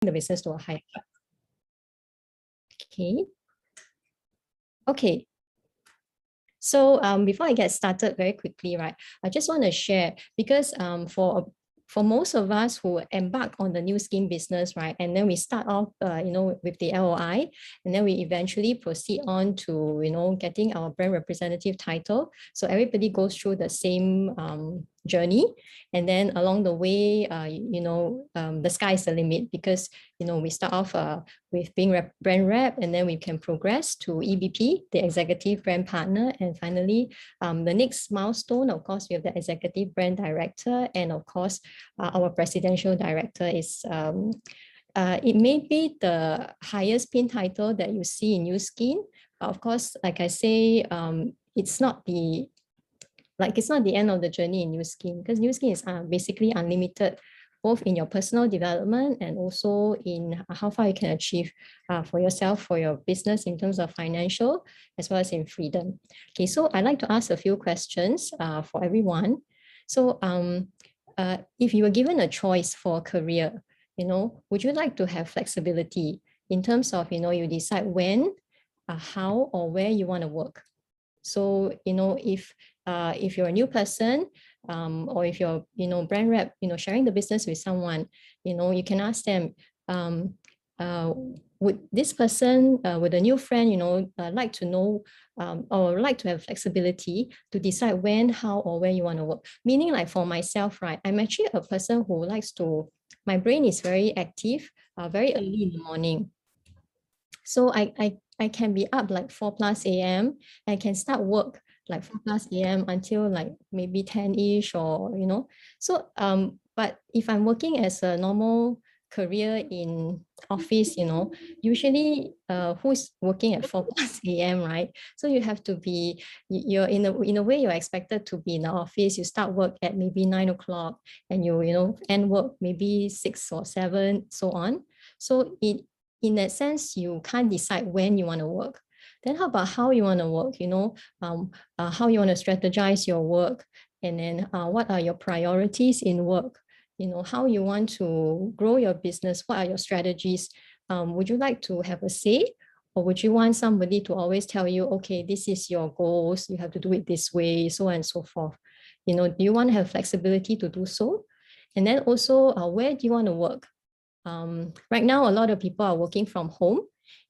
the business to a higher level. Okay. So before I get started very quickly, right, I just want to share because for most of us who embark on the Nu Skin business, right, and then we start off, with the LOI, and then we eventually proceed on to, getting our brand representative title. So everybody goes through the same journey, and then along the way, the sky is the limit because we start off with being brand rep, and then we can progress to EBP, the executive brand partner, and finally, the next milestone, of course, we have the executive brand director, and of course, our presidential director is. It may be the highest pin title that you see in Nu Skin, but of course, like I say, it's not the end of the journey in Nu Skin, because Nu Skin is basically unlimited, both in your personal development and also in how far you can achieve for yourself, for your business in terms of financial, as well as in freedom. Okay, so I'd like to ask a few questions for everyone. So if you were given a choice for a career, would you like to have flexibility in terms of, you decide when, how, or where you want to work? So, if you're a new person, or if you're, brand rep, sharing the business with someone, you can ask them, would this person, would a new friend, like to know, or like to have flexibility to decide when, how, or where you want to work? Meaning, like for myself, right, I'm actually a person who likes to, my brain is very active, very early in the morning. So I can be up like 4 plus a.m. I can start work like 4 plus a.m. until like maybe 10-ish, or so but if I'm working as a normal career in office, usually who's working at 4 plus a.m., right? So you have to be, you're in a way you're expected to be in the office. You start work at maybe 9 o'clock, and you end work maybe 6 or 7, so on. So in that sense, you can't decide when you want to work. Then how about how you want to work, how you want to strategize your work, and then what are your priorities in work, how you want to grow your business, what are your strategies? Would you like to have a say, or would you want somebody to always tell you, okay, this is your goals, you have to do it this way, so on and so forth? Do you want to have flexibility to do so? And then also, where do you want to work? Right now, a lot of people are working from home,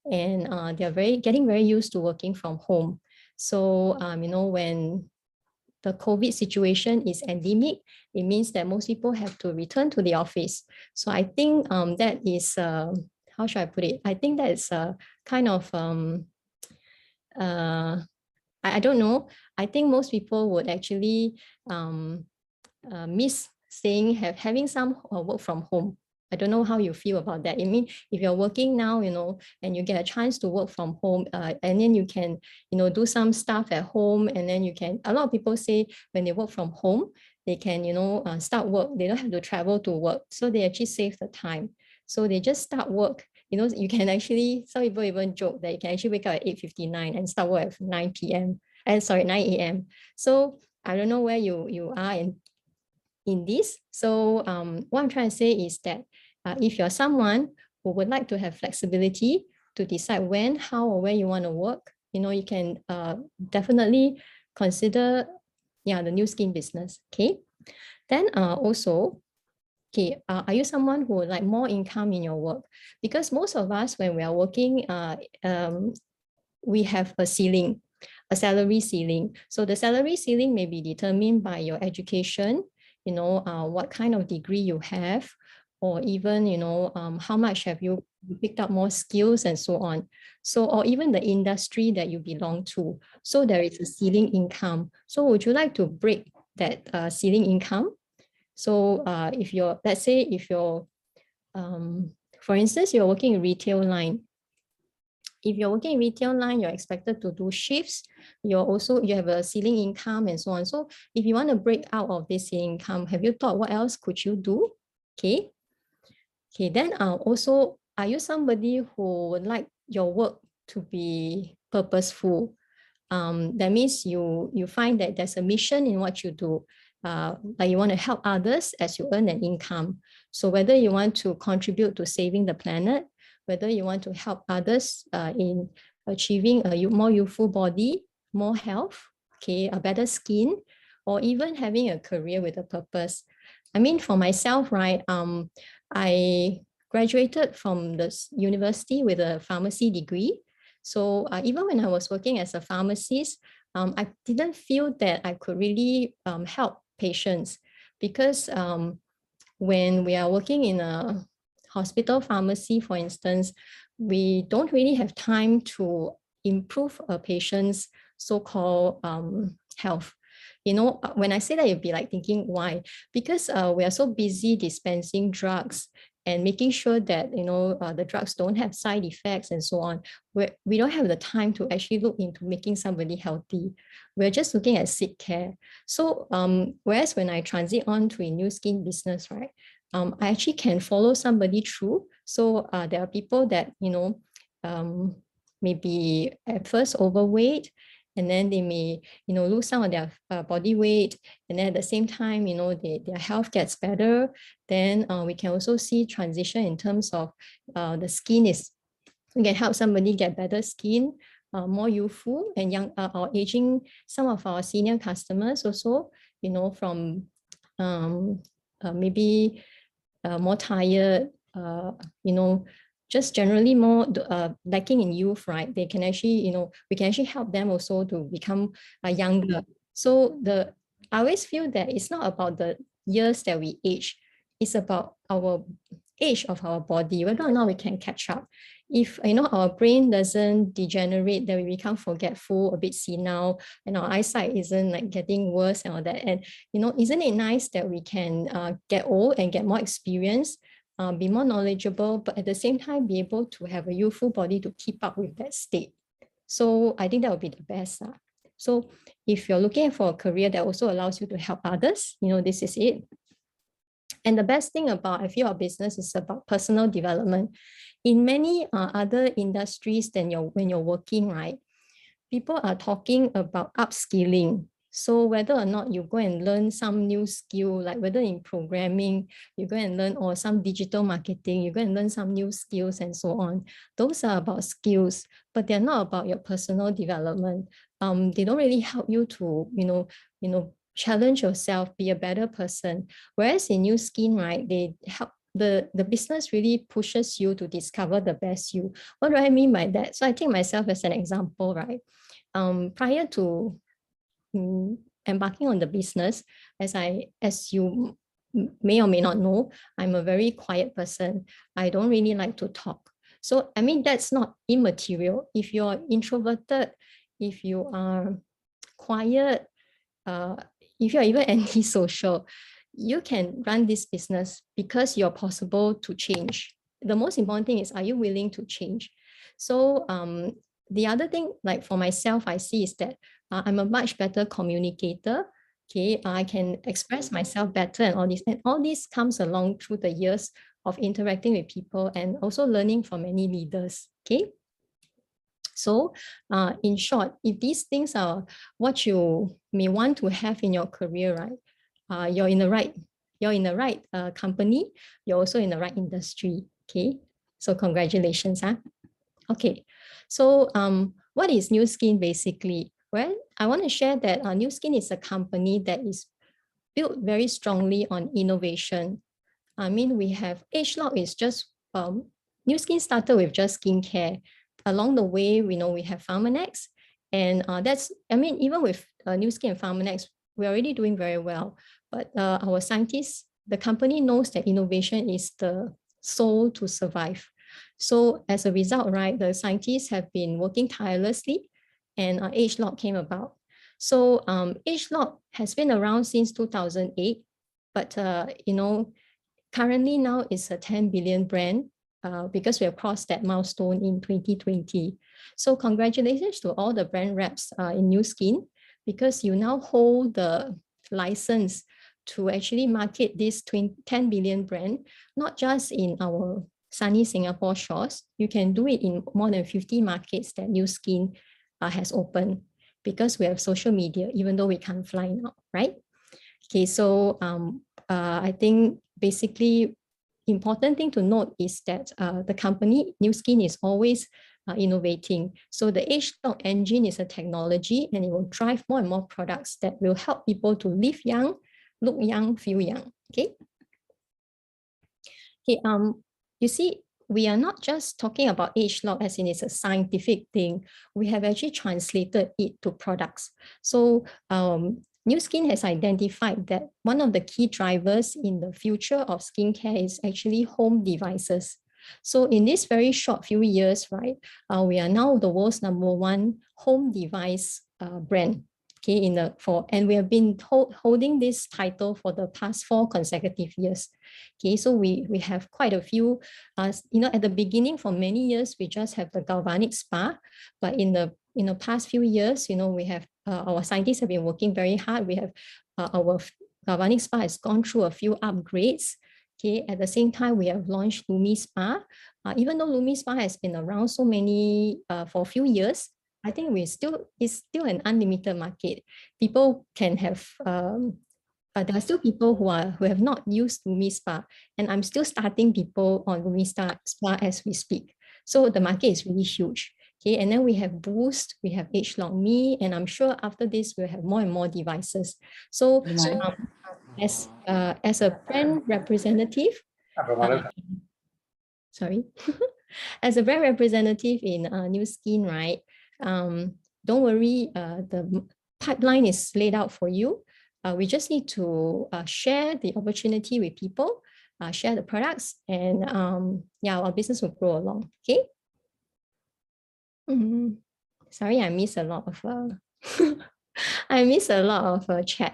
and they're getting very used to working from home. So, when the COVID situation is endemic, it means that most people have to return to the office. So I think that is, how should I put it? I think that is a kind of, I don't know. I think most people would actually miss having some work from home. I don't know how you feel about that. I mean, if you're working now, and you get a chance to work from home, and then you can, do some stuff at home, and then a lot of people say when they work from home, they can, start work. They don't have to travel to work. So they actually save the time. So they just start work. You can actually, some people even joke that you can actually wake up at 8:59 and start work at 9 p.m. And sorry, 9 a.m. So I don't know where you are in this. So what I'm trying to say is that if you're someone who would like to have flexibility to decide when, how, or where you want to work, you can definitely consider the Nu Skin business. Okay. Then also, okay, are you someone who would like more income in your work? Because most of us, when we are working, we have a ceiling, a salary ceiling. So the salary ceiling may be determined by your education, what kind of degree you have, or even, how much have you picked up more skills and so on. So, or even the industry that you belong to. So there is a ceiling income. So would you like to break that ceiling income? So let's say if you're, for instance, you're working in retail line. If you're working in retail line, you're expected to do shifts. You have a ceiling income and so on. So if you want to break out of this income, have you thought what else could you do? Okay. Okay, then also, are you somebody who would like your work to be purposeful? That means you find that there's a mission in what you do. like you want to help others as you earn an income. So whether you want to contribute to saving the planet, whether you want to help others in achieving a more youthful body, more health, okay, a better skin, or even having a career with a purpose. I mean, for myself, right, I graduated from the university with a pharmacy degree. So even when I was working as a pharmacist, I didn't feel that I could really help patients because when we are working in a hospital pharmacy, for instance, we don't really have time to improve a patient's so-called health. You know, when I say that, you'd be like thinking, why? Because we are so busy dispensing drugs and making sure that, you know, the drugs don't have side effects and so on. We don't have the time to actually look into making somebody healthy. We're just looking at sick care. So whereas when I transit on to a Nu Skin business, right, I actually can follow somebody through. So there are people that, you know, maybe at first overweight, and then they may, you know, lose some of their body weight, and then at the same time, you know, their health gets better. Then we can also see transition in terms of the skin is, we can help somebody get better skin, more youthful and young, or aging. Some of our senior customers also, you know, from maybe more tired, you know, just generally more lacking in youth, right? They can actually, you know, we can actually help them also to become younger. So I always feel that it's not about the years that we age, it's about our age of our body, whether or not we can catch up. If, you know, our brain doesn't degenerate, then we become forgetful, a bit senile, and our eyesight isn't like getting worse and all that. And, you know, isn't it nice that we can get old and get more experience, be more knowledgeable, but at the same time be able to have a youthful body to keep up with that state? So I think that would be the best. So if you're looking for a career that also allows you to help others, you know, this is it. And the best thing about, I feel, our business is about personal development. In many other industries than when you're working, right, people are talking about upskilling. So whether or not you go and learn some new skill, like whether in programming, you go and learn, or some digital marketing, you go and learn some new skills and so on. Those are about skills, but they're not about your personal development. They don't really help you to, you know, challenge yourself, be a better person. Whereas in Nu Skin, right, they help, the business really pushes you to discover the best you. What do I mean by that? So I take myself as an example, right? Prior to embarking on the business, as you may or may not know, I'm a very quiet person. I don't really like to talk. So, I mean, that's not immaterial. If you're introverted, if you are quiet, if you're even antisocial, you can run this business because you're possible to change. The most important thing is, are you willing to change? So the other thing, like for myself, I see is that I'm a much better communicator. Okay, I can express myself better and all this comes along through the years of interacting with people and also learning from many leaders. Okay. So in short, if these things are what you may want to have in your career, right, you're in the right company, you're also in the right industry. Okay, so congratulations. Okay, so what is Nu Skin basically? Well, I want to share that Nu Skin is a company that is built very strongly on innovation. I mean, we have ageLOC is just, Nu Skin started with just skincare. Along the way, we know we have Pharmanex, and that's, I mean, even with Nu Skin and Pharmanex, we're already doing very well. But our scientists, the company knows that innovation is the soul to survive. So as a result, right, the scientists have been working tirelessly, and ageLOC came about. So ageLOC has been around since 2008, but you know, currently now it's a 10 billion brand because we have crossed that milestone in 2020. So congratulations to all the brand reps in Nu Skin, because you now hold the license to actually market this 10 billion brand, not just in our sunny Singapore shores. You can do it in more than 50 markets that Nu Skin has opened, because we have social media, even though we can't fly now, right? Okay, so I think basically important thing to note is that the company Nu Skin is always innovating. So the ageLOC engine is a technology, and it will drive more and more products that will help people to live young, look young, feel young. Okay. Okay. You see, we are not just talking about ageLOC as in it's a scientific thing. We have actually translated it to products. So Nu Skin has identified that one of the key drivers in the future of skincare is actually home devices. So in this very short few years, right, we are now the world's #1 home device brand. Okay, and we have been holding this title for the past 4 consecutive years. Okay, so we have quite a few. At the beginning, for many years, we just have the galvanic spa, but in the past few years, we have our scientists have been working very hard. We have our galvanic spa has gone through a few upgrades. Okay, at the same time, we have launched Lumi Spa. Even though Lumi Spa has been around for a few years, I think it's still an unlimited market. People can have there are still people who have not used Lumi Spa, and I'm still starting people on Lumi Spa as we speak. So the market is really huge. Okay, and then we have Boost, we have ageLOC Me, and I'm sure after this we'll have more and more devices. So as a brand representative, sorry, as a brand representative in Nu Skin, right? Don't worry, the pipeline is laid out for you. We just need to share the opportunity with people, share the products, and yeah, our business will grow along. Okay. Sorry, I miss a lot of chat.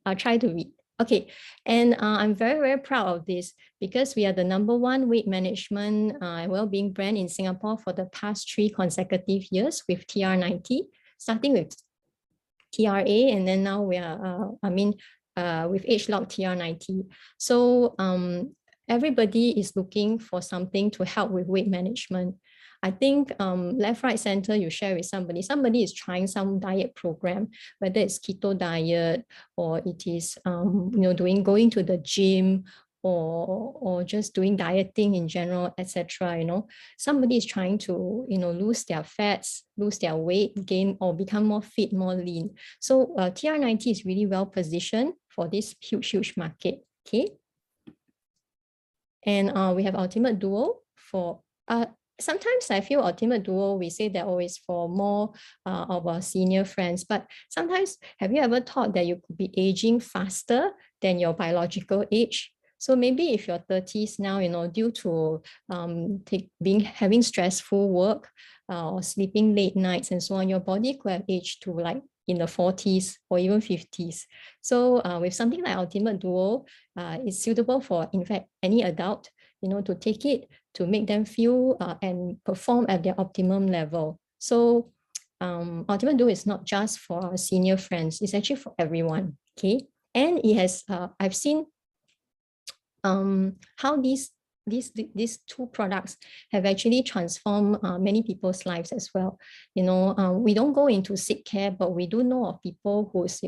I'll try to read. Okay, and I'm very, very proud of this because we are the #1 weight management and well-being brand in Singapore for the past 3 consecutive years with TR90, starting with TRA, and then now we are, with ageLOC TR90. So everybody is looking for something to help with weight management. I think left, right, center, you share with somebody is trying some diet program, whether it's keto diet or it is, going to the gym or just doing dieting in general, etc. Somebody is trying to, lose their fats, lose their weight, gain or become more fit, more lean. So TR90 is really well positioned for this huge market. Okay. And we have Ultimate Duo for sometimes I feel Ultimate Duo, we say that always for more of our senior friends, but sometimes have you ever thought that you could be aging faster than your biological age? So maybe if you're 30s now, due to having stressful work or sleeping late nights and so on, your body could have aged to like in the 40s or even 50s. So with something like Ultimate Duo, it's suitable for, in fact, any adult, to take it to make them feel and perform at their optimum level. So Ultimate Duo is not just for our senior friends, it's actually for everyone. Okay. And it has, I've seen how these 2 products have actually transformed many people's lives as well. We don't go into sick care, but we do know of people whose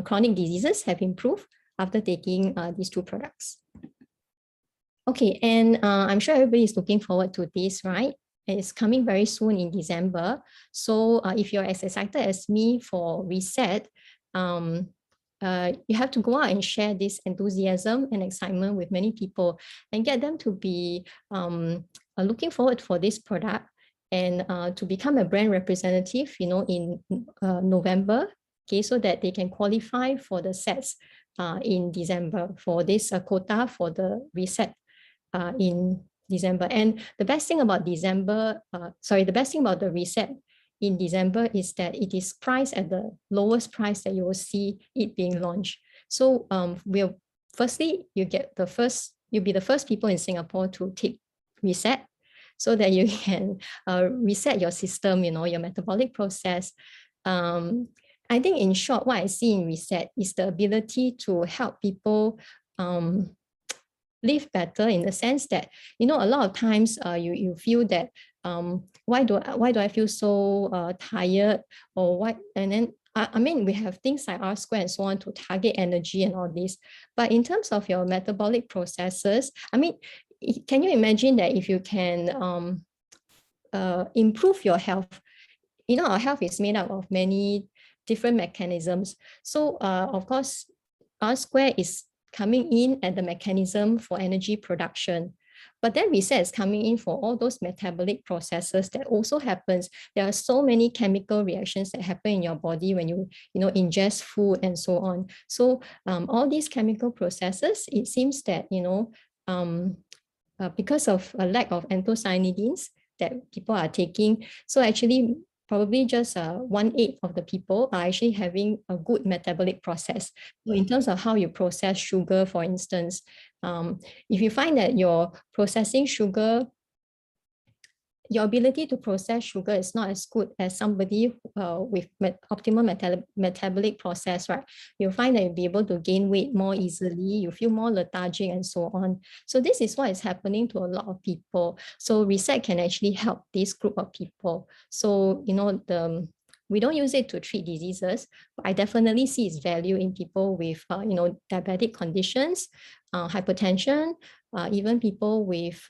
chronic diseases have improved after taking these 2 products. Okay, and I'm sure everybody is looking forward to this, right? It's coming very soon in December. So if you're as excited as me for Reset, you have to go out and share this enthusiasm and excitement with many people and get them to be looking forward for this product and to become a brand representative, in November, okay, so that they can qualify for the sets in December for this quota for the Reset in December. And the best thing about the best thing about the Reset in December is that it is priced at the lowest price that you will see it being launched. So firstly, you'll be the first people in Singapore to take Reset so that you can reset your system, your metabolic process. I think in short, what I see in Reset is the ability to help people live better in the sense that, a lot of times you feel that why do I feel so tired or what? And then I mean, we have things like R square and so on to target energy and all this. But in terms of your metabolic processes, I mean, can you imagine that if you can improve your health? You know, our health is made up of many different mechanisms. So of course, R square is coming in at the mechanism for energy production. But then reset is coming in for all those metabolic processes that also happens. There are so many chemical reactions that happen in your body when you ingest food and so on. So all these chemical processes, it seems that, because of a lack of anthocyanidins that people are taking, so actually probably just 1/8 of the people are actually having a good metabolic process. So in terms of how you process sugar, for instance, if you find that you're processing sugar, your ability to process sugar is not as good as somebody with optimal metabolic process, right? You'll find that you'll be able to gain weight more easily, you feel more lethargic and so on. So this is what is happening to a lot of people. So reset can actually help this group of people. So, we don't use it to treat diseases, but I definitely see its value in people with, diabetic conditions, hypertension, even people with,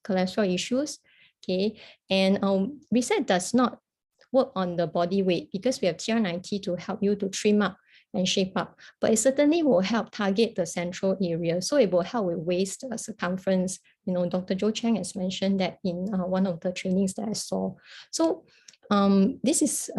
cholesterol issues. Okay, and reset does not work on the body weight because we have TR90 to help you to trim up and shape up, but it certainly will help target the central area. So it will help with waist circumference. Dr. Joe Chang has mentioned that in one of the trainings that I saw. So this is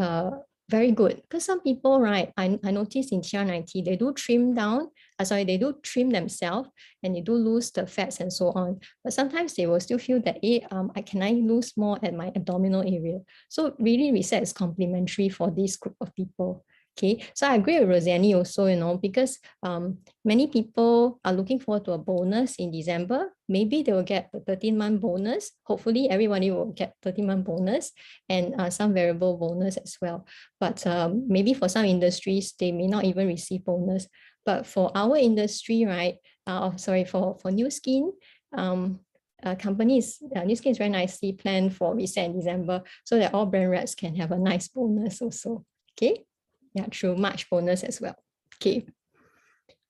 very good because some people, right, I noticed in TR90, they do trim down, they do trim themselves and they do lose the fats and so on. But sometimes they will still feel that, can I lose more at my abdominal area? So really reset is complementary for this group of people. Okay, so I agree with Rosanne also, because many people are looking forward to a bonus in December. Maybe they will get the 13-month bonus. Hopefully everybody will get 13-month bonus and some variable bonus as well. But maybe for some industries, they may not even receive bonus. But for our industry, right, for Nu Skin, companies, Nu Skin is very nicely planned for reset in December so that all brand reps can have a nice bonus also. Okay. Yeah, through March bonus as well. Okay.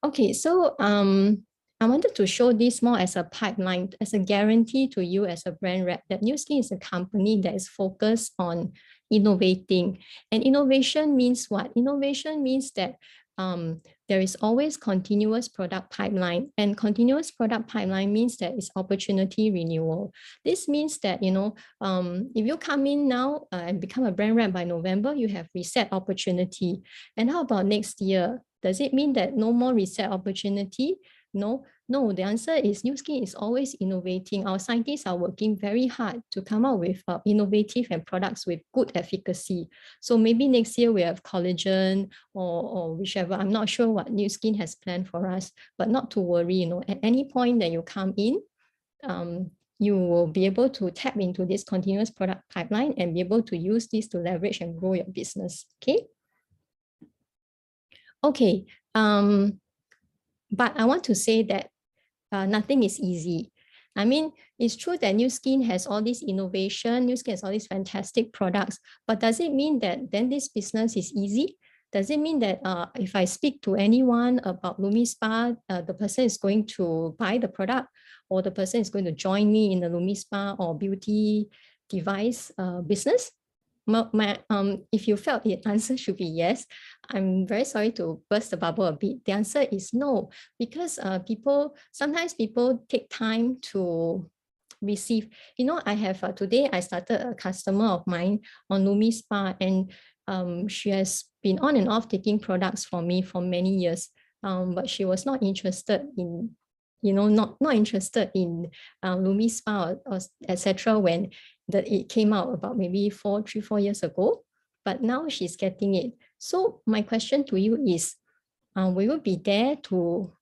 Okay, so I wanted to show this more as a pipeline, as a guarantee to you as a brand rep that Nu Skin is a company that is focused on innovating. And innovation means what? Innovation means that there is always continuous product pipeline, and continuous product pipeline means that it's opportunity renewal. This means that, if you come in now and become a brand rep by November, you have reset opportunity. And how about next year? Does it mean that no more reset opportunity? No, the answer is Nu Skin is always innovating. Our scientists are working very hard to come up with innovative and products with good efficacy. So maybe next year we have collagen or whichever. I'm not sure what Nu Skin has planned for us, but not to worry. At any point that you come in, you will be able to tap into this continuous product pipeline and be able to use this to leverage and grow your business. Okay. Okay. But I want to say that nothing is easy. I mean, it's true that Nu Skin has all this innovation, Nu Skin has all these fantastic products, but does it mean that then this business is easy? Does it mean that if I speak to anyone about LumiSpa, the person is going to buy the product, or the person is going to join me in the LumiSpa or beauty device business? If you felt the answer should be yes, I'm very sorry to burst the bubble a bit. The answer is no, because sometimes people take time to receive. I have today I started a customer of mine on LumiSpa, and she has been on and off taking products from me for many years, but she was not interested in not interested in LumiSpa or etc. when it came out about maybe 4 years ago, but now she's getting it. So my question to you is, will you be there to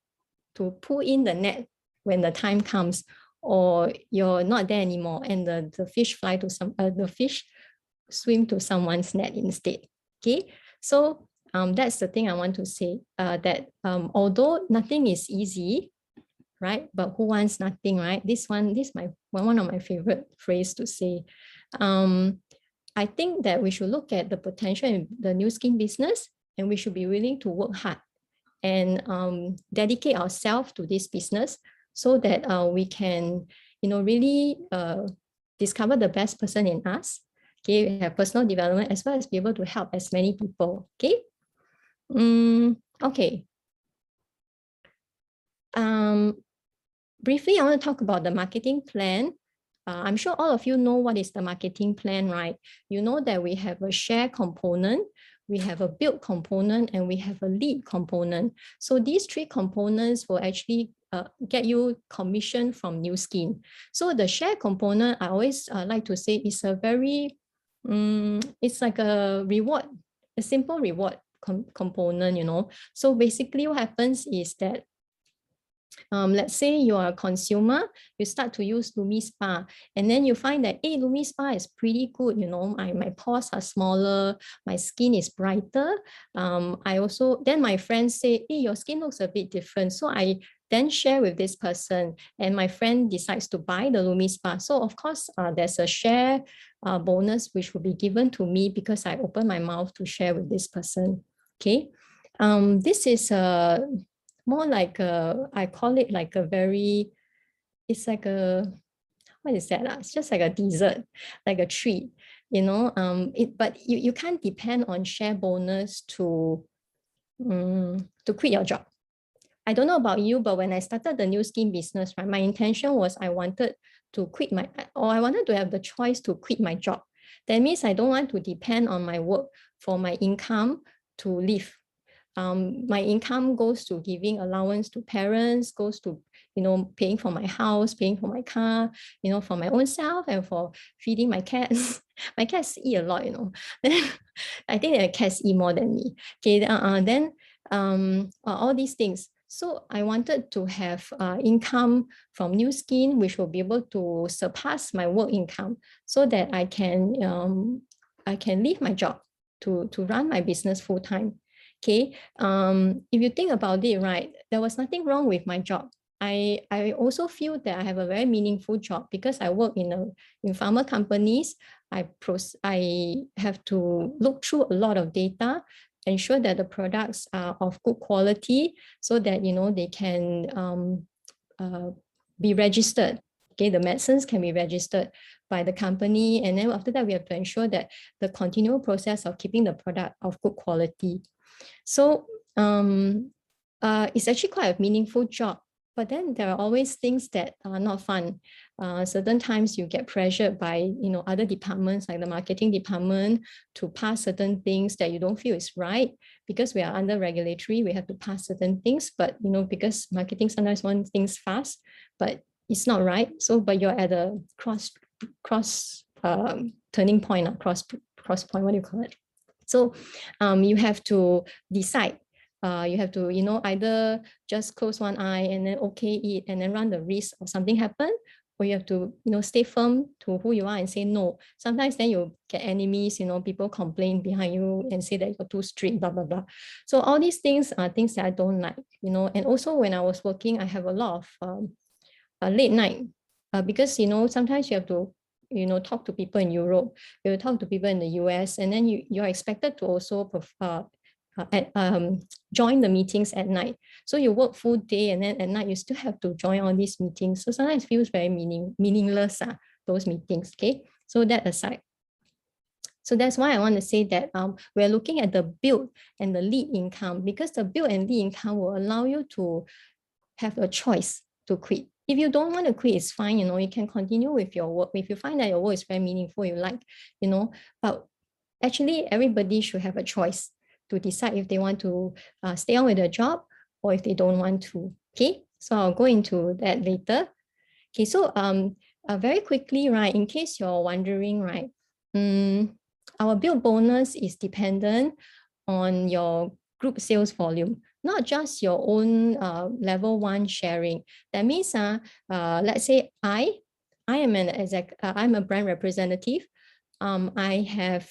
pull in the net when the time comes, or you're not there anymore and the fish swim to someone's net instead? Okay, so that's the thing I want to say, that although nothing is easy, right? But who wants nothing, right? This is one of my favorite phrase to say. I think that we should look at the potential in the Nu Skin business, and we should be willing to work hard and dedicate ourselves to this business so that we can, really discover the best person in us. Okay, have personal development as well as be able to help as many people. Okay. Okay. Briefly, I want to talk about the marketing plan. I'm sure all of you know what is the marketing plan, right? You know that we have a share component, we have a build component, and we have a lead component. So these three components will actually get you commission from Nu Skin. So the share component, I always like to say, is a very, it's like a reward, a simple reward component, So basically what happens is that let's say you are a consumer, you start to use LumiSpa, and then you find that, hey, LumiSpa is pretty good, my pores are smaller, my skin is brighter. Then my friends say, hey, your skin looks a bit different. So I then share with this person, and my friend decides to buy the LumiSpa. So of course, there's a share bonus which will be given to me because I open my mouth to share with this person. Okay. This is more like I call it like a very, it's like a, what is that? It's just like a dessert, like a treat, but you can't depend on share bonus to quit your job. I don't know about you, but when I started the Nu Skin business, right, my intention was I wanted to quit I wanted to have the choice to quit my job. That means I don't want to depend on my work for my income to live. My income goes to giving allowance to parents, goes to, paying for my house, paying for my car, for my own self, and for feeding my cats. My cats eat a lot, I think the cats eat more than me. Okay, then all these things. So I wanted to have income from Nu Skin, which will be able to surpass my work income so that I can leave my job to run my business full time. Okay, if you think about it, right, there was nothing wrong with my job. I also feel that I have a very meaningful job because I work in pharma companies. I have to look through a lot of data, ensure that the products are of good quality so that, they can be registered. Okay, the medicines can be registered by the company. And then after that, we have to ensure that the continual process of keeping the product of good quality. So it's actually quite a meaningful job, but then there are always things that are not fun. Certain times you get pressured by, other departments like the marketing department to pass certain things that you don't feel is right because we are under regulatory, we have to pass certain things, but, because marketing sometimes wants things fast, but it's not right. So, but you're at a cross turning point, cross point, what do you call it? So you have to decide. You have to, either just close one eye and then okay it and then run the risk of something happen, or you have to, stay firm to who you are and say no. Sometimes then you get enemies, people complain behind you and say that you're too strict, blah, blah, blah. So all these things are things that I don't like, and also when I was working, I have a lot of late night because, sometimes you have to talk to people in Europe, you talk to people in the US, and then you're expected to also join the meetings at night. So you work full day and then at night you still have to join all these meetings. So sometimes it feels very meaningless, those meetings, okay? So that aside. So that's why I want to say that we're looking at the build and the lead income because the build and lead income will allow you to have a choice to quit. If you don't want to quit, it's fine, you can continue with your work. If you find that your work is very meaningful, you like, but actually everybody should have a choice to decide if they want to stay on with their job or if they don't want to, okay? So I'll go into that later. Okay, so very quickly, right, in case you're wondering, right, our build bonus is dependent on your group sales volume, not just your own level 1 sharing. That means, let's say I'm a brand representative. I have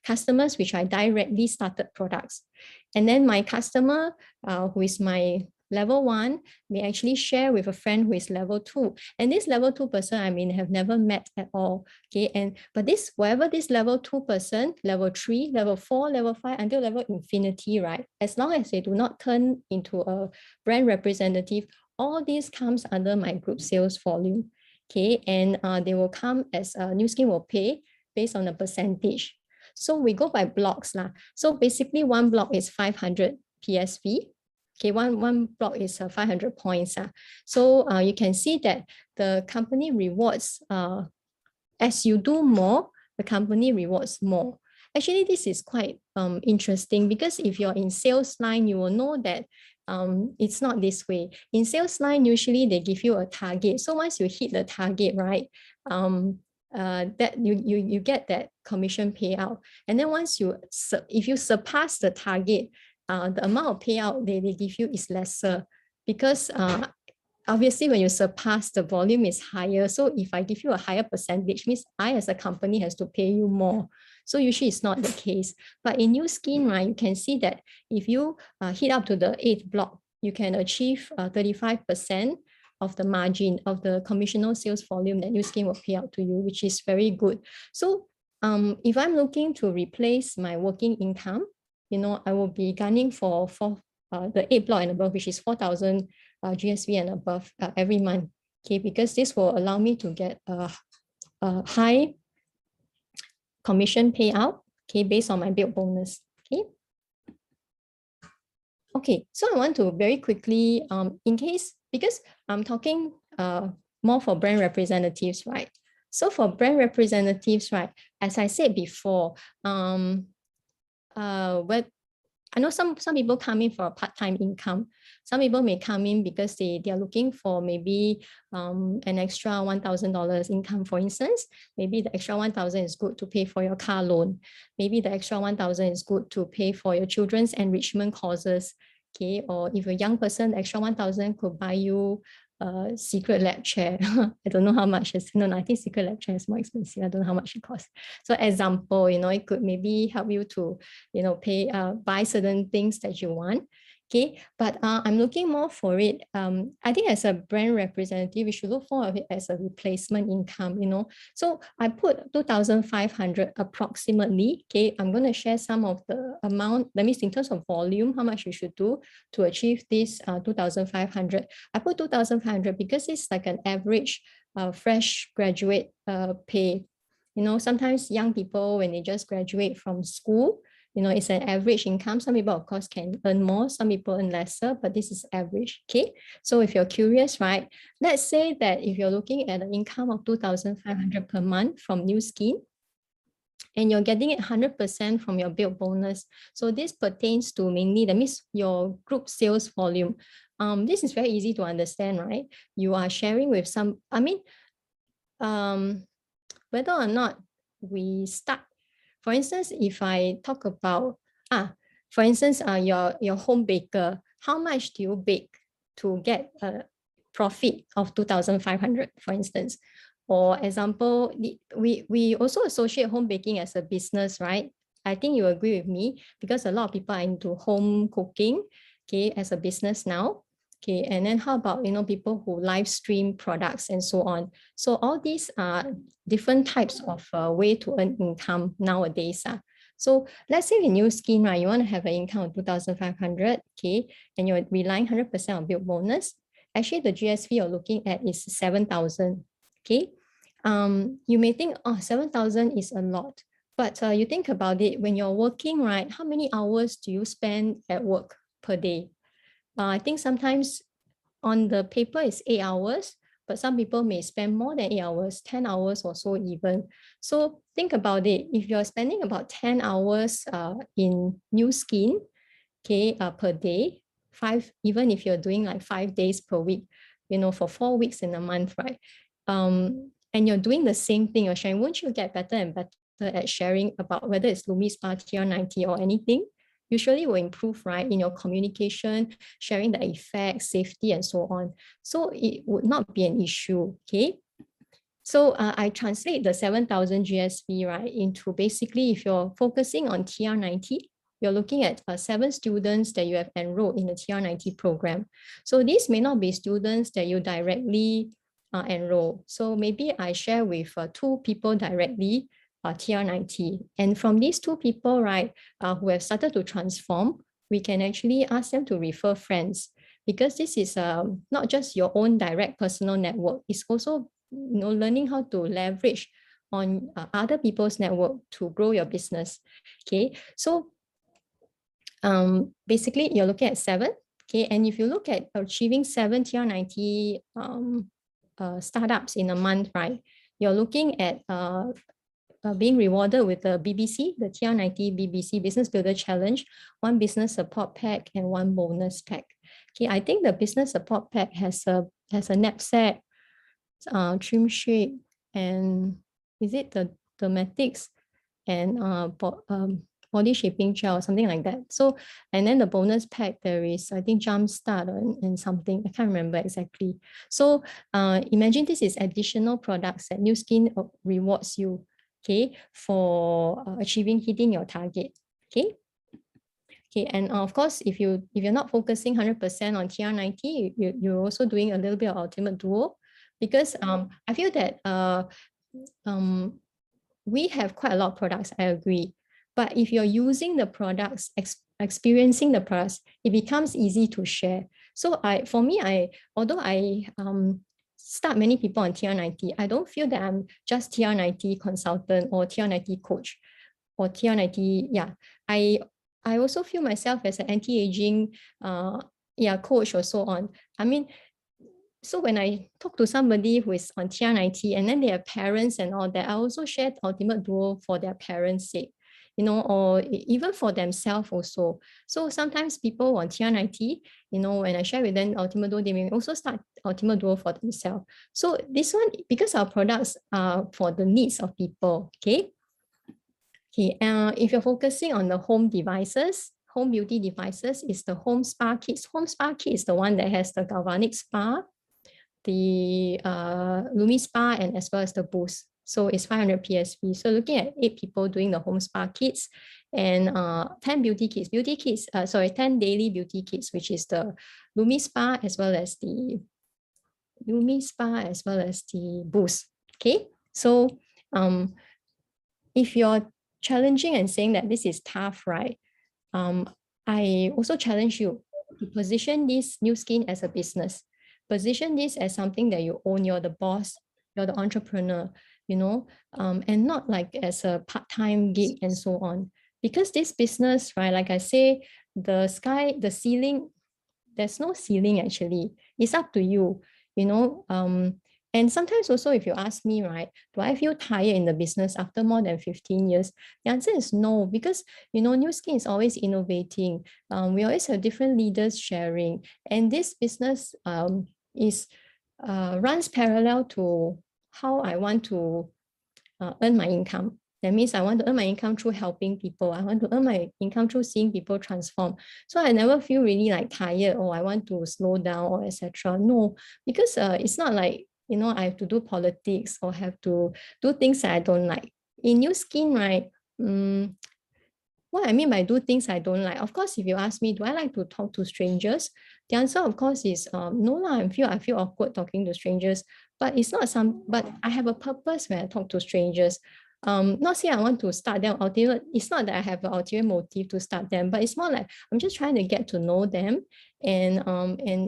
customers which I directly started products. And then my customer, who is my level 1 may actually share with a friend who is level 2. And this level 2 person, I mean, have never met at all. Okay. But this, whatever this level 2 person, level 3, level 4, level 5, until level infinity, right? As long as they do not turn into a brand representative, all this comes under my group sales volume. Okay. And they will come as Nu Skin will pay based on a percentage. So we go by blocks lah. So basically one block is 500 PSV. Okay, one block is 500 points. So you can see that the company rewards, as you do more, the company rewards more. Actually, this is quite interesting because if you're in sales line, you will know that it's not this way. In sales line, usually they give you a target. So once you hit the target, right, that you get that commission payout. And then once if you surpass the target, the amount of payout they give you is lesser because obviously when you surpass, the volume is higher. So if I give you a higher percentage, means I as a company has to pay you more. So usually it's not the case. But in Nu Skin, right, you can see that if you hit up to the 8th block, you can achieve 35% of the margin of the commissional sales volume that Nu Skin will pay out to you, which is very good. So if I'm looking to replace my working income, I will be gunning for the 8th block and above, which is 4,000 GSV and above every month. Okay, because this will allow me to get a high commission payout, okay, based on my build bonus. Okay. Okay, so I want to very quickly, in case, because I'm talking more for brand representatives, right? So for brand representatives, right, as I said before, I know some people come in for a part-time income. Some people may come in because they are looking for maybe an extra $1,000 income, for instance. Maybe the extra 1,000 is good to pay for your car loan. Maybe the extra 1,000 is good to pay for your children's enrichment courses. Okay, or if a young person, the extra 1,000 could buy you a secret lab chair. I don't know how much it's, no, I think secret lab chair is more expensive. I don't know how much it costs. So example, it could maybe help you to, pay, buy certain things that you want. Okay, but I'm looking more for it. I think as a brand representative, we should look for it as a replacement income, So I put 2,500 approximately. Okay, I'm going to share some of the amount, that means in terms of volume, how much you should do to achieve this 2,500. I put 2,500 because it's like an average fresh graduate pay. Sometimes young people, when they just graduate from school, it's an average income. Some people, of course, can earn more. Some people earn lesser, but this is average. Okay. So if you're curious, right, let's say that if you're looking at an income of 2,500 per month from Nu Skin, and you're getting it 100% from your build bonus. So this pertains to mainly, that means your group sales volume. This is very easy to understand, right? You are sharing with some, I mean, whether or not we start, for instance, if I talk about, for instance, your home baker, how much do you bake to get a profit of 2,500, for instance? Or example, we also associate home baking as a business, right? I think you agree with me because a lot of people are into home cooking, okay, as a business now. Okay, and then how about, people who live stream products and so on. So all these are different types of way to earn income nowadays. So let's say in Nu Skin, right, you want to have an income of 2,500, okay, and you're relying 100% on build bonus. Actually, the GSV you're looking at is 7,000, okay. You may think, 7,000 is a lot, but you think about it, when you're working, right, how many hours do you spend at work per day? I think sometimes on the paper it's 8 hours, but some people may spend more than 8 hours, 10 hours or so even. So think about it. If you're spending about 10 hours in Nu Skin, okay, per day, even if you're doing like 5 days per week, for 4 weeks in a month, right? And you're doing the same thing you're sharing, won't you get better and better at sharing about whether it's LumiSpa, TR90 or anything? Usually will improve, right, in your communication, sharing the effects, safety, and so on. So it would not be an issue, okay? So I translate the 7,000 GSV, right, into basically if you're focusing on TR90, you're looking at 7 students that you have enrolled in the TR90 program. So these may not be students that you directly enroll. So maybe I share with 2 people directly TR90. And from these 2 people, right, who have started to transform, we can actually ask them to refer friends, because this is not just your own direct personal network. It's also, learning how to leverage on other people's network to grow your business. Okay, so basically you're looking at 7. Okay, and if you look at achieving 7 TR90 startups in a month, right, you're looking at being rewarded with the BBC, the TR90 BBC Business Builder Challenge, 1 business support pack and 1 bonus pack. Okay, I think the business support pack has a knapsack, trim sheet, and is it the Dermatics and body shaping gel, something like that. So, and then the bonus pack, there is, I think, Jumpstart and something, I can't remember exactly. So imagine this is additional products that Nu Skin rewards you, okay, for hitting your target, okay? Okay, and of course, if you're not focusing 100% on TR90, you're also doing a little bit of Ultimate Duo, because I feel that we have quite a lot of products, I agree. But if you're using the products, experiencing the products, it becomes easy to share. So for me, although I start many people on TR90, I don't feel that I'm just TR90 consultant or TR90 coach or TR90. Yeah, I also feel myself as an anti-aging coach or so on. I mean, so when I talk to somebody who is on TR90 and then they have parents and all that, I also share Ultimate Duo for their parents' sake, or even for themselves also. So sometimes people on TR90, when I share with them Ultimate Duo, they may also start Ultimate Duo for themselves. So this one, because our products are for the needs of people, okay? Okay, if you're focusing on the home devices, home beauty devices, is the Home Spa Kits. Home Spa Kit is the one that has the Galvanic Spa, the Lumi Spa, and as well as the Boost. So it's 500 PSV. So looking at 8 people doing the Home Spa Kits and 10 beauty kits. 10 daily beauty kits, which is the Lumi Spa as well as the Boost. Okay, so if you're challenging and saying that this is tough, right? I also challenge you to position this Nu Skin as a business. Position this as something that you own. You're the boss, you're the entrepreneur, and not like as a part-time gig and so on. Because this business, right, like I say, the ceiling, there's no ceiling actually. It's up to you, and sometimes also, if you ask me, right, do I feel tired in the business after more than 15 years? The answer is no, because, Nu Skin is always innovating. We always have different leaders sharing. And this business runs parallel to how I want to earn my income. That means I want to earn my income through helping people. I want to earn my income through seeing people transform. So I never feel really like tired or I want to slow down or etc. No, because it's not like, I have to do politics or have to do things that I don't like. In Nu Skin, right? What I mean by do things I don't like, of course, if you ask me, do I like to talk to strangers? The answer, of course, is no lah. I feel awkward talking to strangers, but it's not but I have a purpose when I talk to strangers. Not say I want to start them it's not that I have an ulterior motive to start them, but it's more like I'm just trying to get to know them, and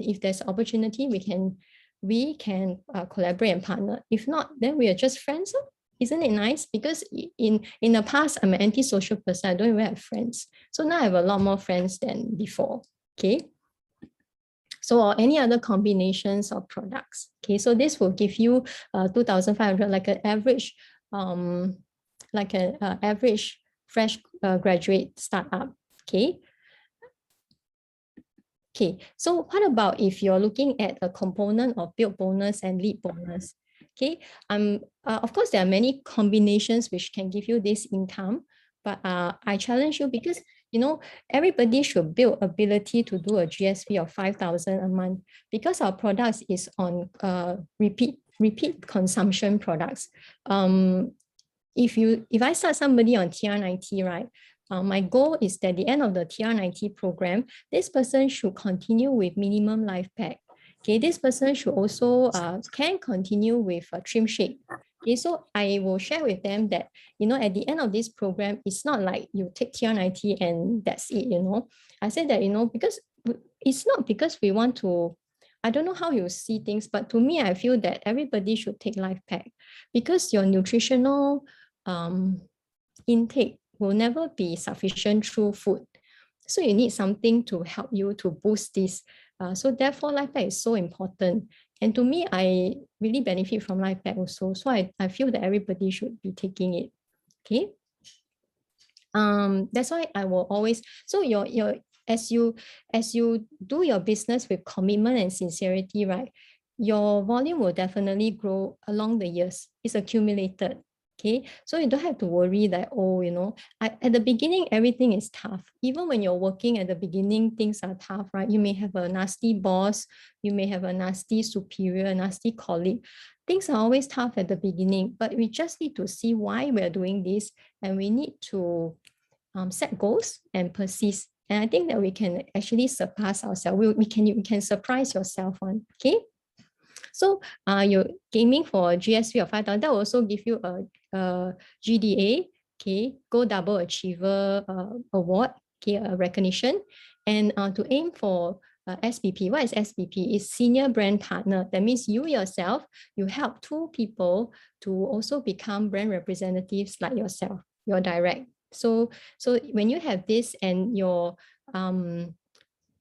if there's opportunity, we can collaborate and partner. If not, then we are just friends. Isn't it nice? Because in the past, I'm an antisocial person. I don't even have friends. So now I have a lot more friends than before. Okay. So, or any other combinations of products. Okay. So this will give you 2,500, like an average, average fresh graduate startup. Okay. Okay, so what about if you're looking at a component of build bonus and lead bonus? Okay, of course, there are many combinations which can give you this income, but I challenge you because, everybody should build ability to do a GSV of 5,000 a month, because our products is on repeat consumption products. If I start somebody on TR90, right, my goal is that at the end of the TR90 program, this person should continue with minimum life pack. Okay, this person should also can continue with trim shake. Okay, so I will share with them that, at the end of this program, it's not like you take TR90 and that's it, I said that, because it's not because we want to, I don't know how you see things, but to me, I feel that everybody should take life pack because your nutritional intake will never be sufficient through food. So you need something to help you to boost this. So therefore, life pack is so important. And to me, I really benefit from life pack also. So I feel that everybody should be taking it. Okay. That's why I will always, so as you do your business with commitment and sincerity, right, your volume will definitely grow along the years. It's accumulated. Okay, so you don't have to worry that, oh, at the beginning, everything is tough. Even when you're working at the beginning, things are tough, right? You may have a nasty boss, you may have a nasty superior, a nasty colleague. Things are always tough at the beginning, but we just need to see why we're doing this, and we need to set goals and persist. And I think that we can actually surpass ourselves. You can surprise yourself on. Okay. So you're aiming for a GSV of 5,000. That will also give you a GDA, okay, Gold Double Achiever award, okay, a recognition. And to aim for SBP. What is SBP? It's Senior Brand Partner. That means you yourself, you help 2 people to also become brand representatives like yourself, your direct. So when you have this and your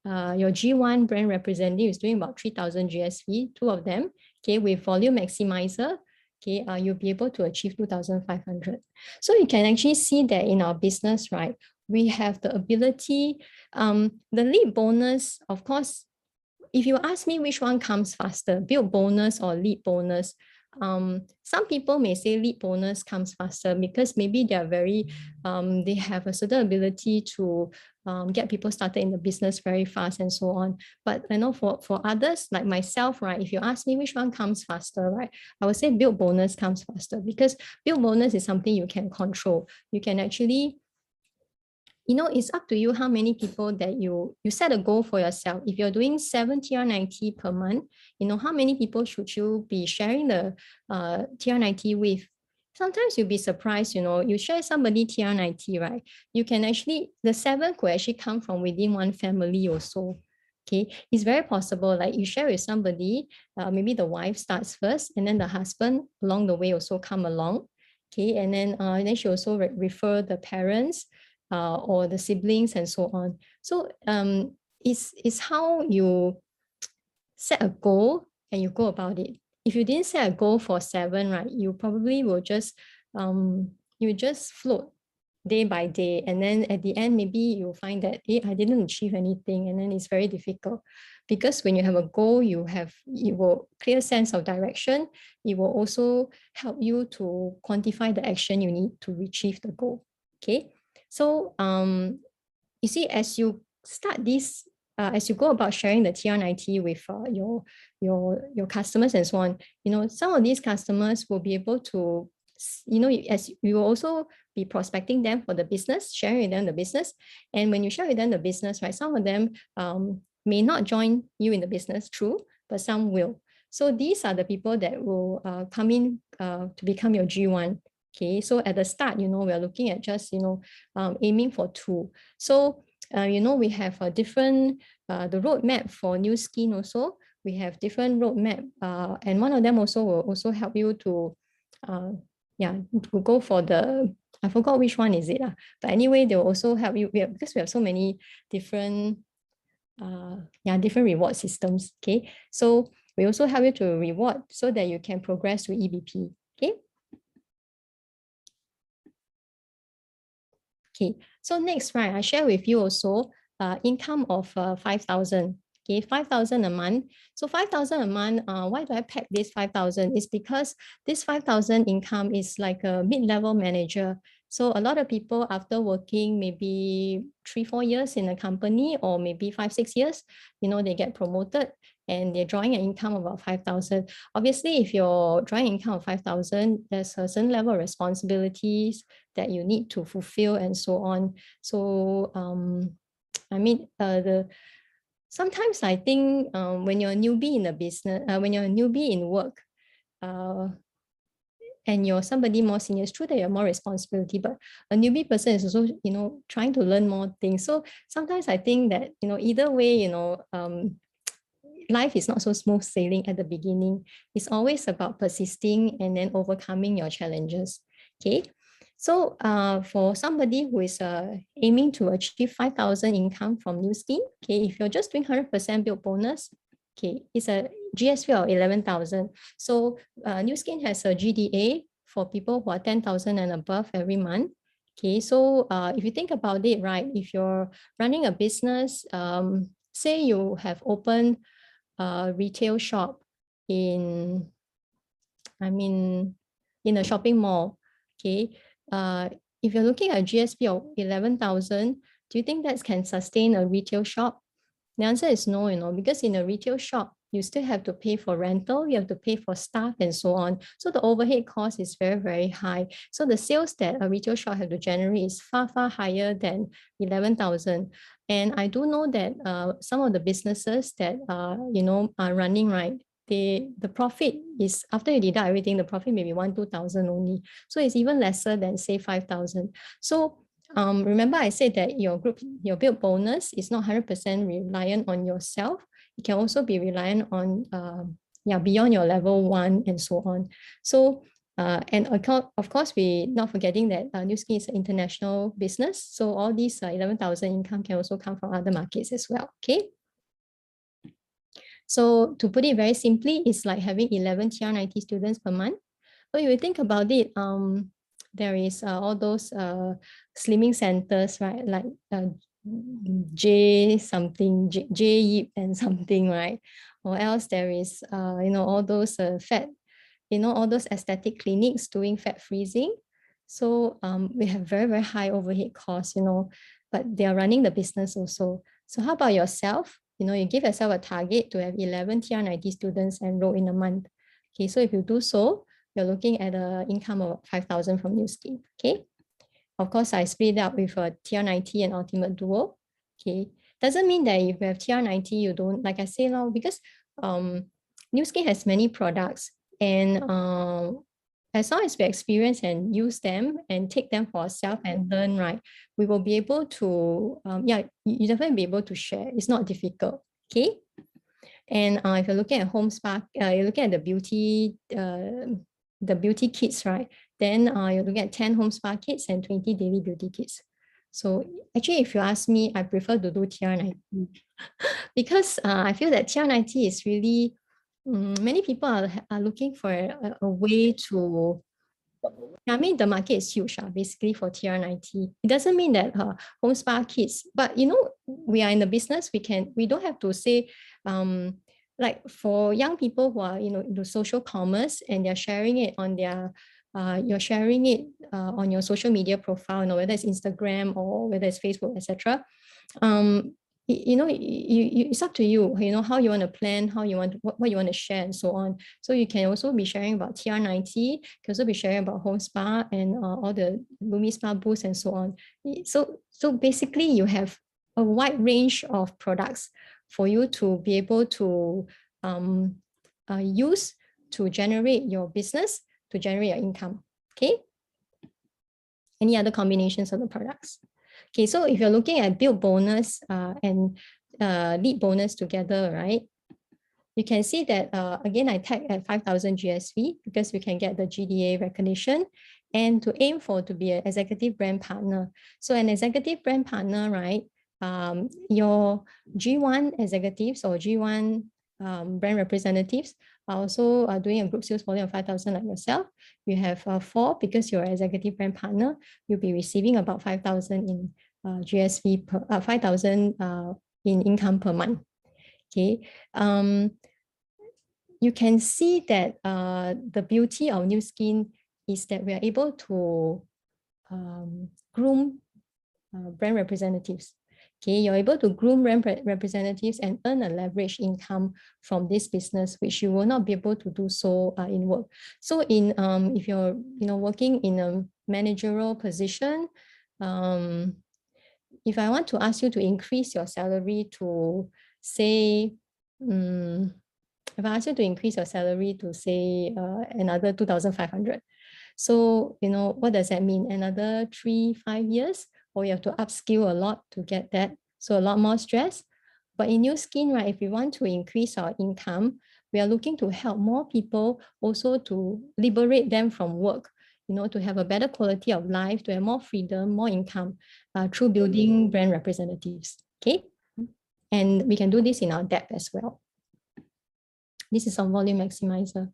G1 brand representative is doing about 3,000 GSV, 2 of them, okay, with volume maximizer, okay, you'll be able to achieve 2,500. So you can actually see that in our business, right, we have the ability, the lead bonus, of course, if you ask me which one comes faster, build bonus or lead bonus, some people may say lead bonus comes faster because maybe they're they have a certain ability to get people started in the business very fast and so on. But for others like myself, right, if you ask me which one comes faster, right, I would say build bonus comes faster because build bonus is something you can control. You can actually, it's up to you how many people that you set a goal for yourself. If you're doing 7 TR90 per month, how many people should you be sharing the TR90 with? Sometimes you'll be surprised, you share somebody TR90, right? You can actually, the 7 could actually come from within one family or so. Okay, it's very possible. Like you share with somebody, maybe the wife starts first, and then the husband along the way also come along. Okay, and then she also refer the parents, or the siblings and so on. So it's how you set a goal and you go about it. If you didn't set a goal for 7, right, you probably will just float day by day, and then at the end maybe you'll find that I didn't achieve anything, and then it's very difficult. Because when you have a goal, it will clear sense of direction. It will also help you to quantify the action you need to achieve the goal. Okay. So you see, as you start this, as you go about sharing the TR90 with your customers and so on, some of these customers will be able to, as you will also be prospecting them for the business, sharing with them the business. And when you share with them the business, right, some of them may not join you in the business, true, but some will. So these are the people that will come in to become your G1. Okay, so at the start, we're looking at just, aiming for 2. So, we have a different, the roadmap for Nu Skin also. We have different roadmap, and one of them also will also help you to, to go for the, I forgot which one is it, but anyway, they'll also help you, because we have so many different, different reward systems. Okay, so we also help you to reward so that you can progress to EBP. Okay. Okay, so next, right, I share with you also income of 5,000. Okay, 5,000 a month. So 5,000 a month, why do I pack this 5,000? It's because this 5,000 income is like a mid-level manager. So a lot of people after working maybe 3-4 years in a company, or maybe 5-6 years, they get promoted. and they're drawing an income of about 5,000. Obviously, if you're drawing income of 5,000, there's a certain level of responsibilities that you need to fulfill and so on. So, I mean, sometimes I think when you're a newbie in a business, when you're a newbie in work, and you're somebody more senior, it's true that you're more responsibility, but a newbie person is also, trying to learn more things. So sometimes I think that, either way, life is not so smooth sailing at the beginning. It's always about persisting and then overcoming your challenges. Okay. So for somebody who is aiming to achieve 5,000 income from Nu Skin, okay, if you're just doing 100% build bonus, okay, it's a GSV of 11,000. So Nu Skin has a GDA for people who are 10,000 and above every month. Okay, so if you think about it, right, if you're running a business, say you have opened a retail shop in a shopping mall, okay, if you're looking at a GSP of 11,000, do you think that can sustain a retail shop? The answer is no, because in a retail shop, you still have to pay for rental, you have to pay for staff and so on. So the overhead cost is very, very high. So the sales that a retail shop have to generate is far, far higher than 11,000. And I do know that some of the businesses that are running, right, the profit is, after you deduct everything, the profit may be 1,000-2,000 only. So it's even lesser than say 5,000. So remember I said that your build bonus is not 100% reliant on yourself. It can also be reliant on beyond your level 1 and so on. So and of course, we not forgetting that Nu Skin is an international business. So all these 11,000 income can also come from other markets as well. Okay. So to put it very simply, it's like having 11 TR90 students per month. So if you think about it, there is all those slimming centers, right? Like J something, J Yip and something, right? Or else there is, all those fat, all those aesthetic clinics doing fat freezing. So we have very, very high overhead costs, but they are running the business also. So how about yourself? You give yourself a target to have 11 TR90 students enrolled in a month. Okay, so if you do so, you're looking at an income of 5,000 from Nu Skin. Okay. Of course, I split it up with a TR90 and Ultimate Duo. Okay. Doesn't mean that if you have TR90, you don't, like I say now, because Nu Skin has many products, and as long as we experience and use them and take them for ourselves and learn, right, we will be able to, you definitely be able to share. It's not difficult. Okay. And if you're looking at home spa, you're looking at the beauty kits, right? Then you're looking at 10 home spa kits and 20 daily beauty kits. So actually, if you ask me, I prefer to do TR90 because I feel that TR90 is really, many people are looking for a way to, I mean, the market is huge, basically for TR90. It doesn't mean that home spa kits, but we are in the business, we don't have to say, like for young people who are, into social commerce and they're sharing it on their, you're sharing it on your social media profile, whether it's Instagram or whether it's Facebook, etc. It's up to you, how you want to plan, how you want, what you want to share and so on. So you can also be sharing about TR90, you can also be sharing about home spa and all the Lumi Spa booths and so on. So basically you have a wide range of products for you to be able to use to generate your business, to generate your income. Okay. Any other combinations of the products? Okay, so if you're looking at build bonus and lead bonus together, right? You can see that, again, I tag at 5,000 GSV because we can get the GDA recognition and to aim for to be an executive brand partner. So an executive brand partner, right? Your G1 executives or G1 brand representatives are also doing a group sales volume of 5,000 like yourself. You have 4 because you're an executive brand partner. You'll be receiving about 5,000 in GSV per 5,000 in income per month. Okay. You can see that the beauty of Nu Skin is that we are able to groom brand representatives. Okay, you're able to groom representatives and earn a leverage income from this business, which you will not be able to do so in work. So in if you're working in a managerial position, if I want to ask you to increase your salary to say, if I ask you to increase your salary to say another 2,500, so what does that mean? Another 3-5 years, or you have to upskill a lot to get that, so a lot more stress. But in Nu Skin, right, if we want to increase our income, we are looking to help more people, also to liberate them from work, to have a better quality of life, to have more freedom, more income through building brand representatives. Okay, and we can do this in our depth as well. This is our volume maximizer.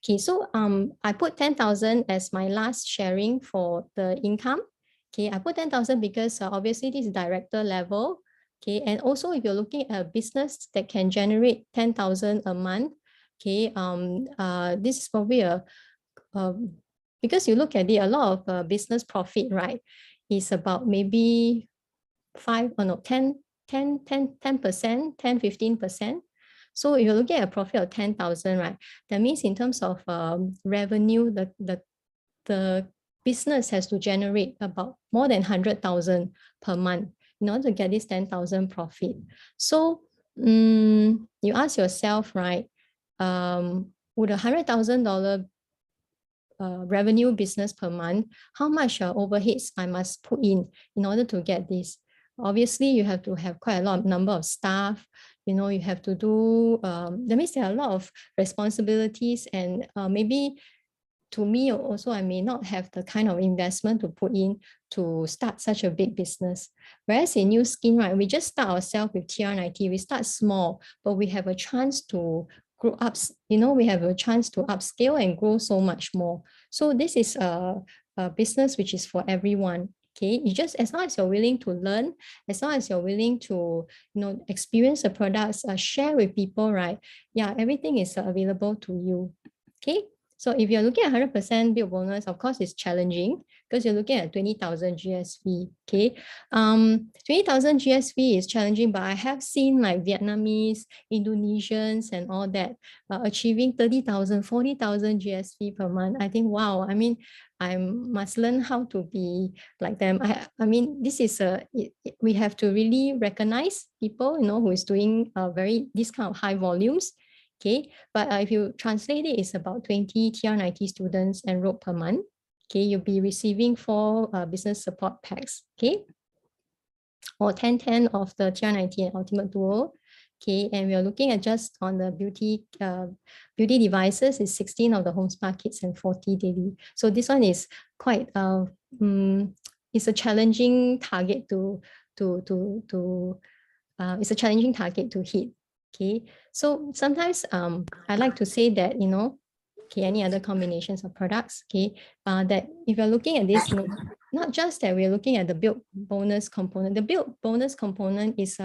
Okay, so I put 10,000 as my last sharing for the income. Okay, I put 10,000 because obviously this is director level. Okay, and also if you're looking at a business that can generate 10,000 a month, okay, this is probably because you look at it, a lot of business profit, right, is about maybe 10%, 15%. So if you're looking at a profit of 10,000, right, that means in terms of revenue, the business has to generate about more than 100,000 per month in order to get this 10,000 profit. So you ask yourself, right, would $100,000 revenue business per month, how much overheads I must put in order to get this? Obviously, you have to have quite a lot of number of staff. You have to do, that means there are a lot of responsibilities, and maybe to me also, I may not have the kind of investment to put in to start such a big business. Whereas in Nu Skin, right, we just start ourselves with TR90. We start small, but we have a chance to grow up, we have a chance to upscale and grow so much more. So this is a business which is for everyone. Okay, you just, as long as you're willing to learn, as long as you're willing to experience the products, share with people, right? Yeah, everything is available to you. Okay, so if you're looking at 100% build bonus, of course it's challenging because you're looking at 20,000 GSV. Okay, 20,000 GSV is challenging, but I have seen like Vietnamese, Indonesians, and all that achieving 30,000, 40,000 GSV per month. I think, wow, I mean, I must learn how to be like them. I mean, this is we have to really recognize people, who is doing this kind of high volumes. Okay, but if you translate it, it's about 20 TR90 students enrolled per month. Okay, you'll be receiving 4 business support packs. Okay, or 10 of the TR90 and Ultimate Duo. Okay, and we are looking at just on the beauty devices is 16 of the home spa kits and 40 daily. So this one is quite it's a challenging target it's a challenging target to hit. Okay, so sometimes I like to say that, okay, any other combinations of products, okay, that if you're looking at this, not just that we're looking at the build bonus component. The build bonus component is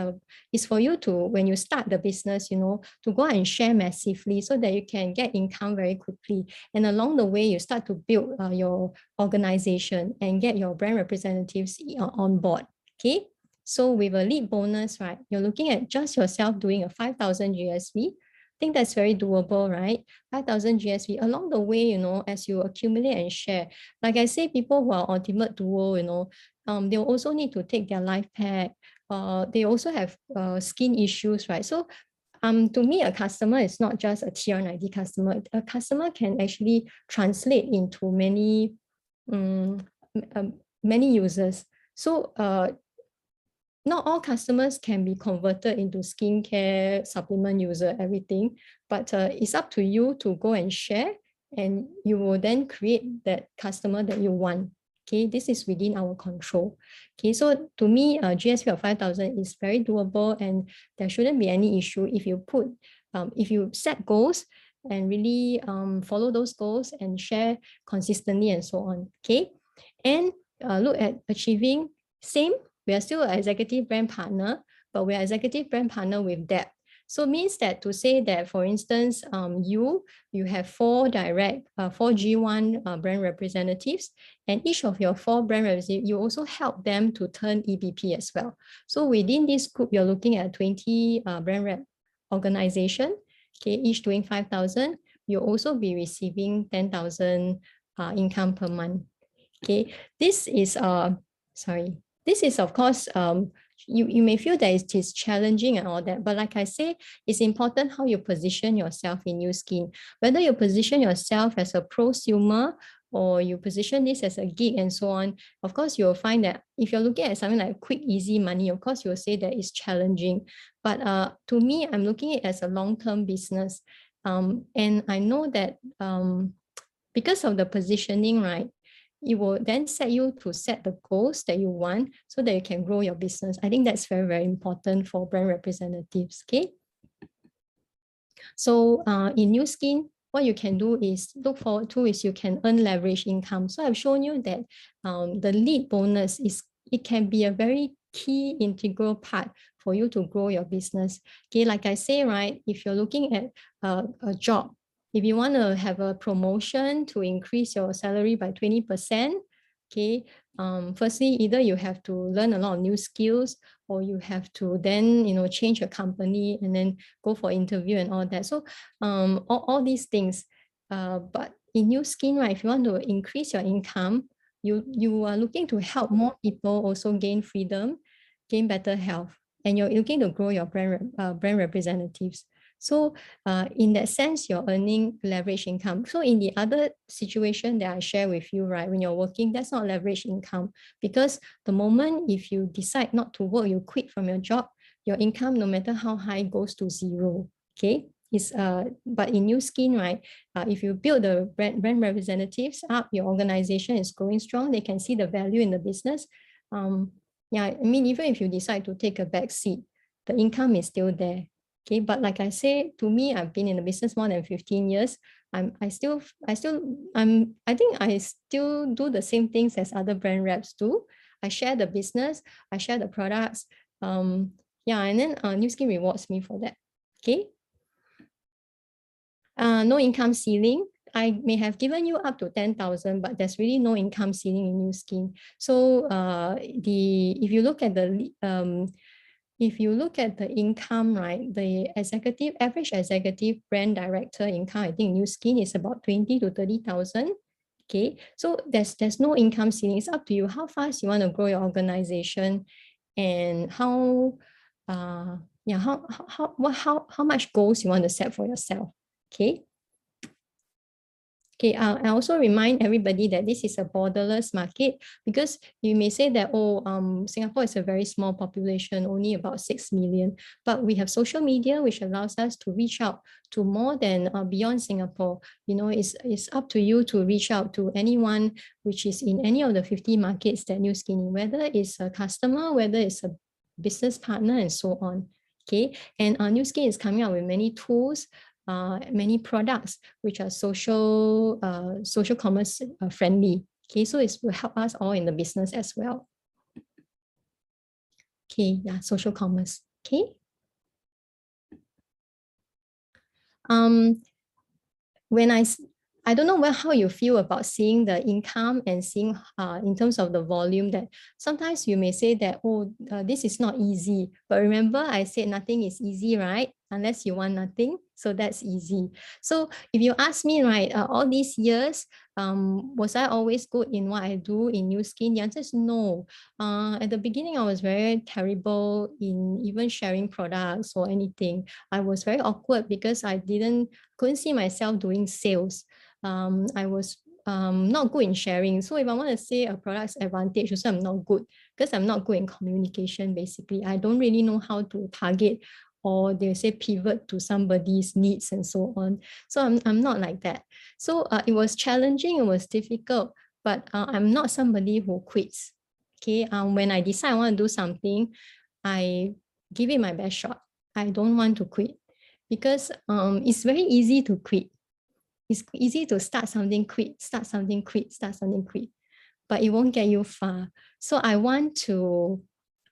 for you to, when you start the business, to go and share massively so that you can get income very quickly. And along the way, you start to build your organization and get your brand representatives on board. Okay. So with a lead bonus, right, you're looking at just yourself doing a 5,000 GSV. I think that's very doable, right? 5,000 GSV. Along the way, as you accumulate and share, like I say, people who are Ultimate Duo, they'll also need to take their life pack. They also have skin issues, right? So to me, a customer is not just a TR90 customer. A customer can actually translate into many users. So not all customers can be converted into skincare, supplement user, everything, but it's up to you to go and share, and you will then create that customer that you want. Okay, this is within our control. Okay, so to me, GSV of 5,000 is very doable, and there shouldn't be any issue if you set goals and really follow those goals and share consistently and so on. Okay, and look at achieving same. We are still an executive brand partner, but we are executive brand partner with depth. So it means that to say that, for instance, you have four G1 brand representatives, and each of your four brand representatives, you also help them to turn EBP as well. So within this group, you're looking at 20 brand rep organization, okay, each doing 5,000. You'll also be receiving 10,000 income per month. Okay, this is this is of course you may feel that it is challenging and all that, but like I say, it's important how you position yourself in Nu Skin. Whether you position yourself as a prosumer or you position this as a gig and so on, of course you'll find that if you're looking at something like quick, easy money, of course you'll say that it's challenging. But to me, I'm looking at it as a long-term business. And I know that because of the positioning, right, it will then set you to set the goals that you want so that you can grow your business. I think that's very, very important for brand representatives, okay? So in Nu Skin, what you can do is look forward to is you can earn leverage income. So I've shown you that the lead bonus it can be a very key integral part for you to grow your business. Okay, like I say, right, if you're looking at a job, if you want to have a promotion to increase your salary by 20%, okay, firstly, either you have to learn a lot of new skills or you have to then, change your company and then go for interview and all that. So all these things, but in Nu Skin, right, if you want to increase your income, you are looking to help more people also gain freedom, gain better health, and you're looking to grow your brand representatives. So in that sense, you're earning leverage income. So in the other situation that I share with you, right, when you're working, that's not leverage income, because the moment if you decide not to work, you quit from your job, your income, no matter how high, goes to zero. Okay. But in Nu Skin, right, if you build the brand representatives up, your organization is going strong, they can see the value in the business. Yeah, I mean, even if you decide to take a back seat, the income is still there. Okay, but like I say, to me, I've been in the business more than 15 years. I think I still do the same things as other brand reps do. I share the business, I share the products. Yeah, and then Nu Skin rewards me for that. Okay. No income ceiling. I may have given you up to 10,000, but there's really no income ceiling in Nu Skin. So if you look at the income, right, the average executive brand director income, I think Nu Skin is about 20 to 30,000. Okay, so there's no income ceiling. It's up to you how fast you want to grow your organization and how much goals you want to set for yourself. Okay. Okay, I also remind everybody that this is a borderless market, because you may say that, Singapore is a very small population, only about 6 million, but we have social media, which allows us to reach out to more than beyond Singapore. It's up to you to reach out to anyone which is in any of the 50 markets that Nu Skin, whether it's a customer, whether it's a business partner, and so on. Okay, and Nu Skin is coming out with many tools, many products which are social commerce friendly. Okay, so it will help us all in the business as well. Okay, yeah, social commerce. Okay. When I don't know how you feel about seeing the income and seeing in terms of the volume, that sometimes you may say that, this is not easy. But remember, I said nothing is easy, right? Unless you want nothing. So that's easy. So if you ask me, right, all these years, was I always good in what I do in Nu Skin? The answer is no. At the beginning, I was very terrible in even sharing products or anything. I was very awkward because I couldn't see myself doing sales. I was not good in sharing. So if I want to say a product's advantage, also I'm not good, because I'm not good in communication, basically. I don't really know how to target, or they say pivot to somebody's needs and so on. So I'm not like that. So it was challenging, it was difficult, but I'm not somebody who quits. Okay, when I decide I want to do something, I give it my best shot. I don't want to quit, because it's very easy to quit. It's easy to start something, quit, start something, quit, start something, quit, but it won't get you far. So I want to,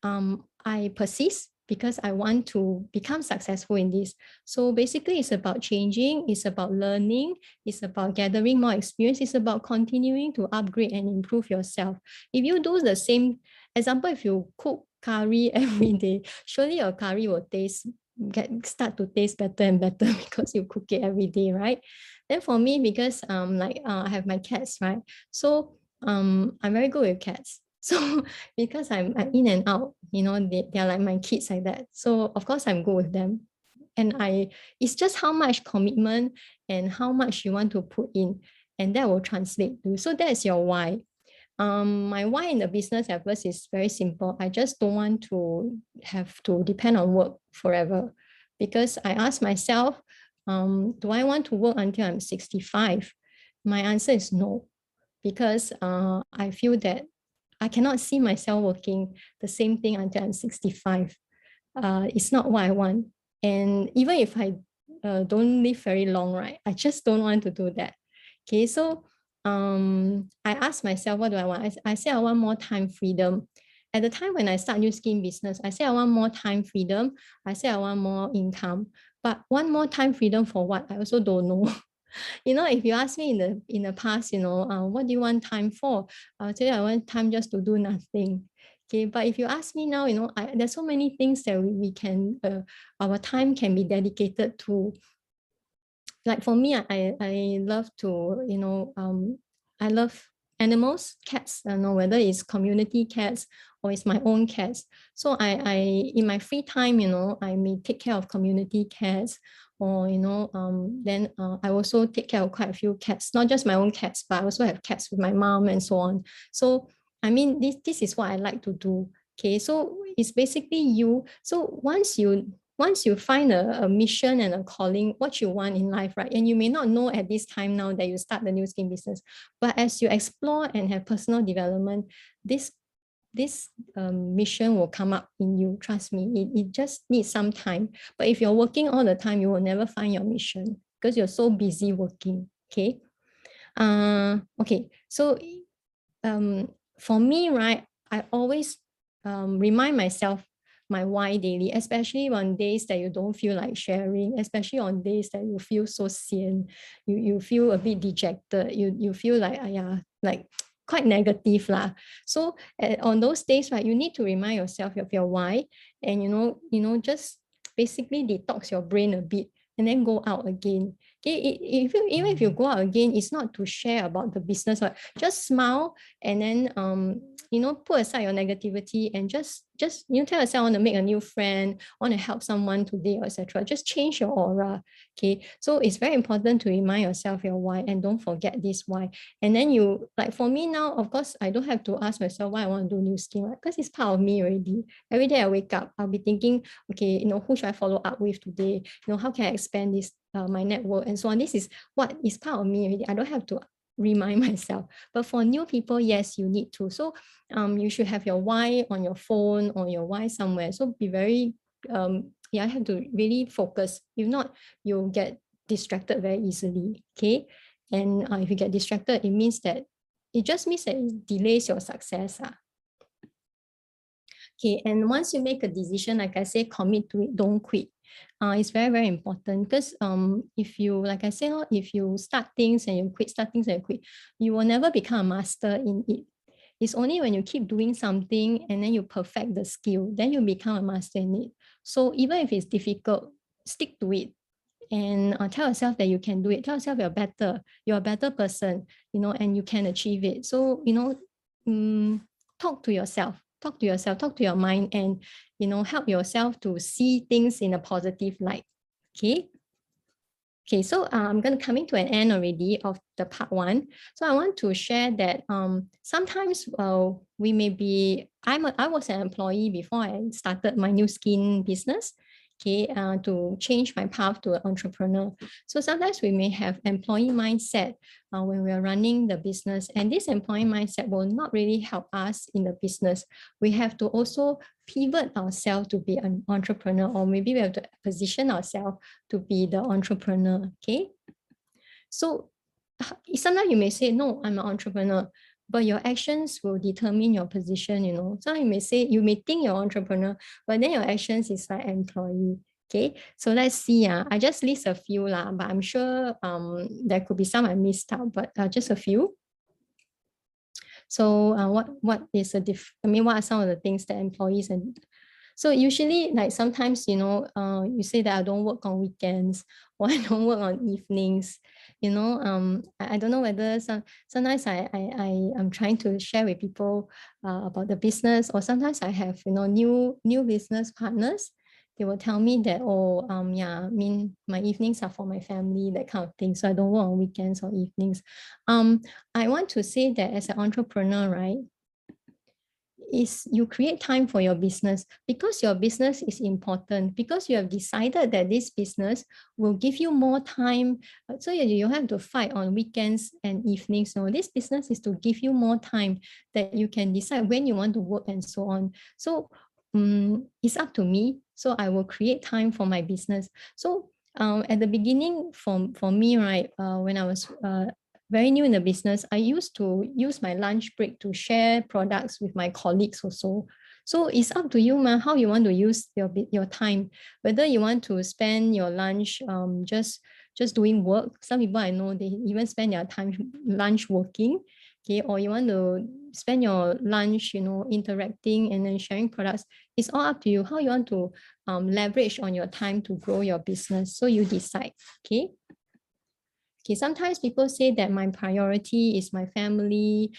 I persist, because I want to become successful in this. So basically it's about changing, it's about learning, it's about gathering more experience, it's about continuing to upgrade and improve yourself. If you do the same, example, if you cook curry every day, surely your curry will start to taste better and better because you cook it every day, right? Then for me, because I have my cats, right? So I'm very good with cats. So because I'm in and out, they're like my kids like that. So of course I'm good with them. And it's just how much commitment and how much you want to put in, and that will translate to. So that's your why. My why in the business at first is very simple. I just don't want to have to depend on work forever, because I ask myself, do I want to work until I'm 65? My answer is no, because I feel that I cannot see myself working the same thing until I'm 65. It's not what I want. And even if I don't live very long, right, I just don't want to do that. Okay, so I asked myself, what do I want? I say I want more time freedom. At the time when I start Nu Skin business, I say I want more time freedom. I say I want more income. But one more time freedom for what? I also don't know. If you ask me in the past, what do you want time for? I'll tell you I want time just to do nothing. Okay, but if you ask me now, there's so many things that we can, our time can be dedicated to. Like for me, I love to, I love animals, cats, whether it's community cats or it's my own cats. So I in my free time, I may take care of community cats, or then I also take care of quite a few cats, not just my own cats, but I also have cats with my mom and so on. So I mean, this is what I like to do. Okay, so it's basically you. So once you find a mission and a calling, what you want in life, right? And you may not know at this time now that you start the Nu Skin business, but as you explore and have personal development, this mission will come up in you. Trust me, it just needs some time. But if you're working all the time, you will never find your mission because you're so busy working. Okay. Okay. So for me, right, I always remind myself my why daily, especially on days that you don't feel like sharing, especially on days that you feel so sian, you feel a bit dejected, you feel like, like quite negative lah. So on those days, right, you need to remind yourself of your why, and just basically detox your brain a bit and then go out again. Okay, even if you go out again, it's not to share about the business, but just smile and then put aside your negativity and just tell yourself, I want to make a new friend, I want to help someone today, etc. Just change your aura. Okay, so it's very important to remind yourself your why, and don't forget this why. And then you, like for me now, of course, I don't have to ask myself why I want to do Nu Skin, right? Because it's part of me already. Every day I wake up, I'll be thinking, okay, who should I follow up with today? How can I expand this my network and so on? This is what is part of me already. I don't have to remind myself. But for new people, yes, you need to. So you should have your why on your phone or your why somewhere. So be very, I have to really focus. If not, you'll get distracted very easily. Okay. And if you get distracted, it just means that it delays your success. Okay, and once you make a decision, like I say, commit to it, don't quit. It's very, very important, because if you, like I say, if you start things and you quit, start things and you quit, you will never become a master in it. It's only when you keep doing something and then you perfect the skill, then you become a master in it. So even if it's difficult, stick to it, and tell yourself that you can do it. Tell yourself you're a better person, and you can achieve it. So, talk to yourself, talk to your mind, and, help yourself to see things in a positive light. Okay. Okay, so I'm going to coming to an end already of the part one. So I want to share that sometimes we may be, I was an employee before I started my Nu Skin business. Okay, to change my path to an entrepreneur. So sometimes we may have employee mindset when we are running the business, and this employee mindset will not really help us in the business. We have to also pivot ourselves to be an entrepreneur, or maybe we have to position ourselves to be the entrepreneur. Okay, so sometimes you may say, no, I'm an entrepreneur, but your actions will determine your position, So you may say, you may think you're entrepreneur, but then your actions is like employee. Okay, so let's see. I just list a few lah, but I'm sure there could be some I missed out, but just a few. So what is what are some of the things that employees and so usually like sometimes, you say that I don't work on weekends or I don't work on evenings, I don't know whether sometimes I'm trying to share with people about the business, or sometimes I have, new business partners. They will tell me that, oh, yeah, I mean, my evenings are for my family, that kind of thing. So I don't work on weekends or evenings. I want to say that as an entrepreneur, right, is you create time for your business because your business is important, because you have decided that this business will give you more time. So you have to fight on weekends and evenings. So this business is to give you more time that you can decide when you want to work and so on. So it's up to me. So I will create time for my business. So at the beginning, for me, right, when I was very new in the business, I used to use my lunch break to share products with my colleagues also. So it's up to you, how you want to use your time, whether you want to spend your lunch just doing work. Some people I know, they even spend their time lunch working, okay, or you want to spend your lunch, interacting and then sharing products. It's all up to you how you want to leverage on your time to grow your business. So you decide, okay. Okay, sometimes people say that my priority is my family,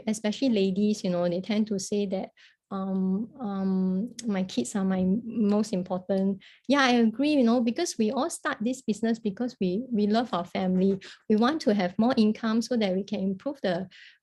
especially ladies, they tend to say that my kids are my most important. Yeah, I agree, because we all start this business because we love our family. We want to have more income so that we can improve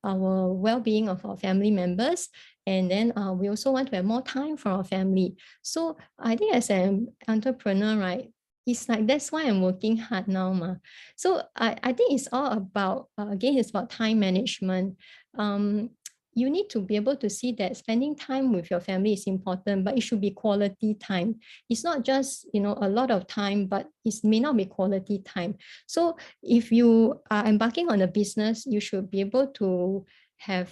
our well-being of our family members. And then we also want to have more time for our family. So I think as an entrepreneur, right, it's like that's why I'm working hard now, So I think it's all about again, it's about time management. You need to be able to see that spending time with your family is important, but it should be quality time. It's not just a lot of time, but it may not be quality time. So if you are embarking on a business, you should be able to have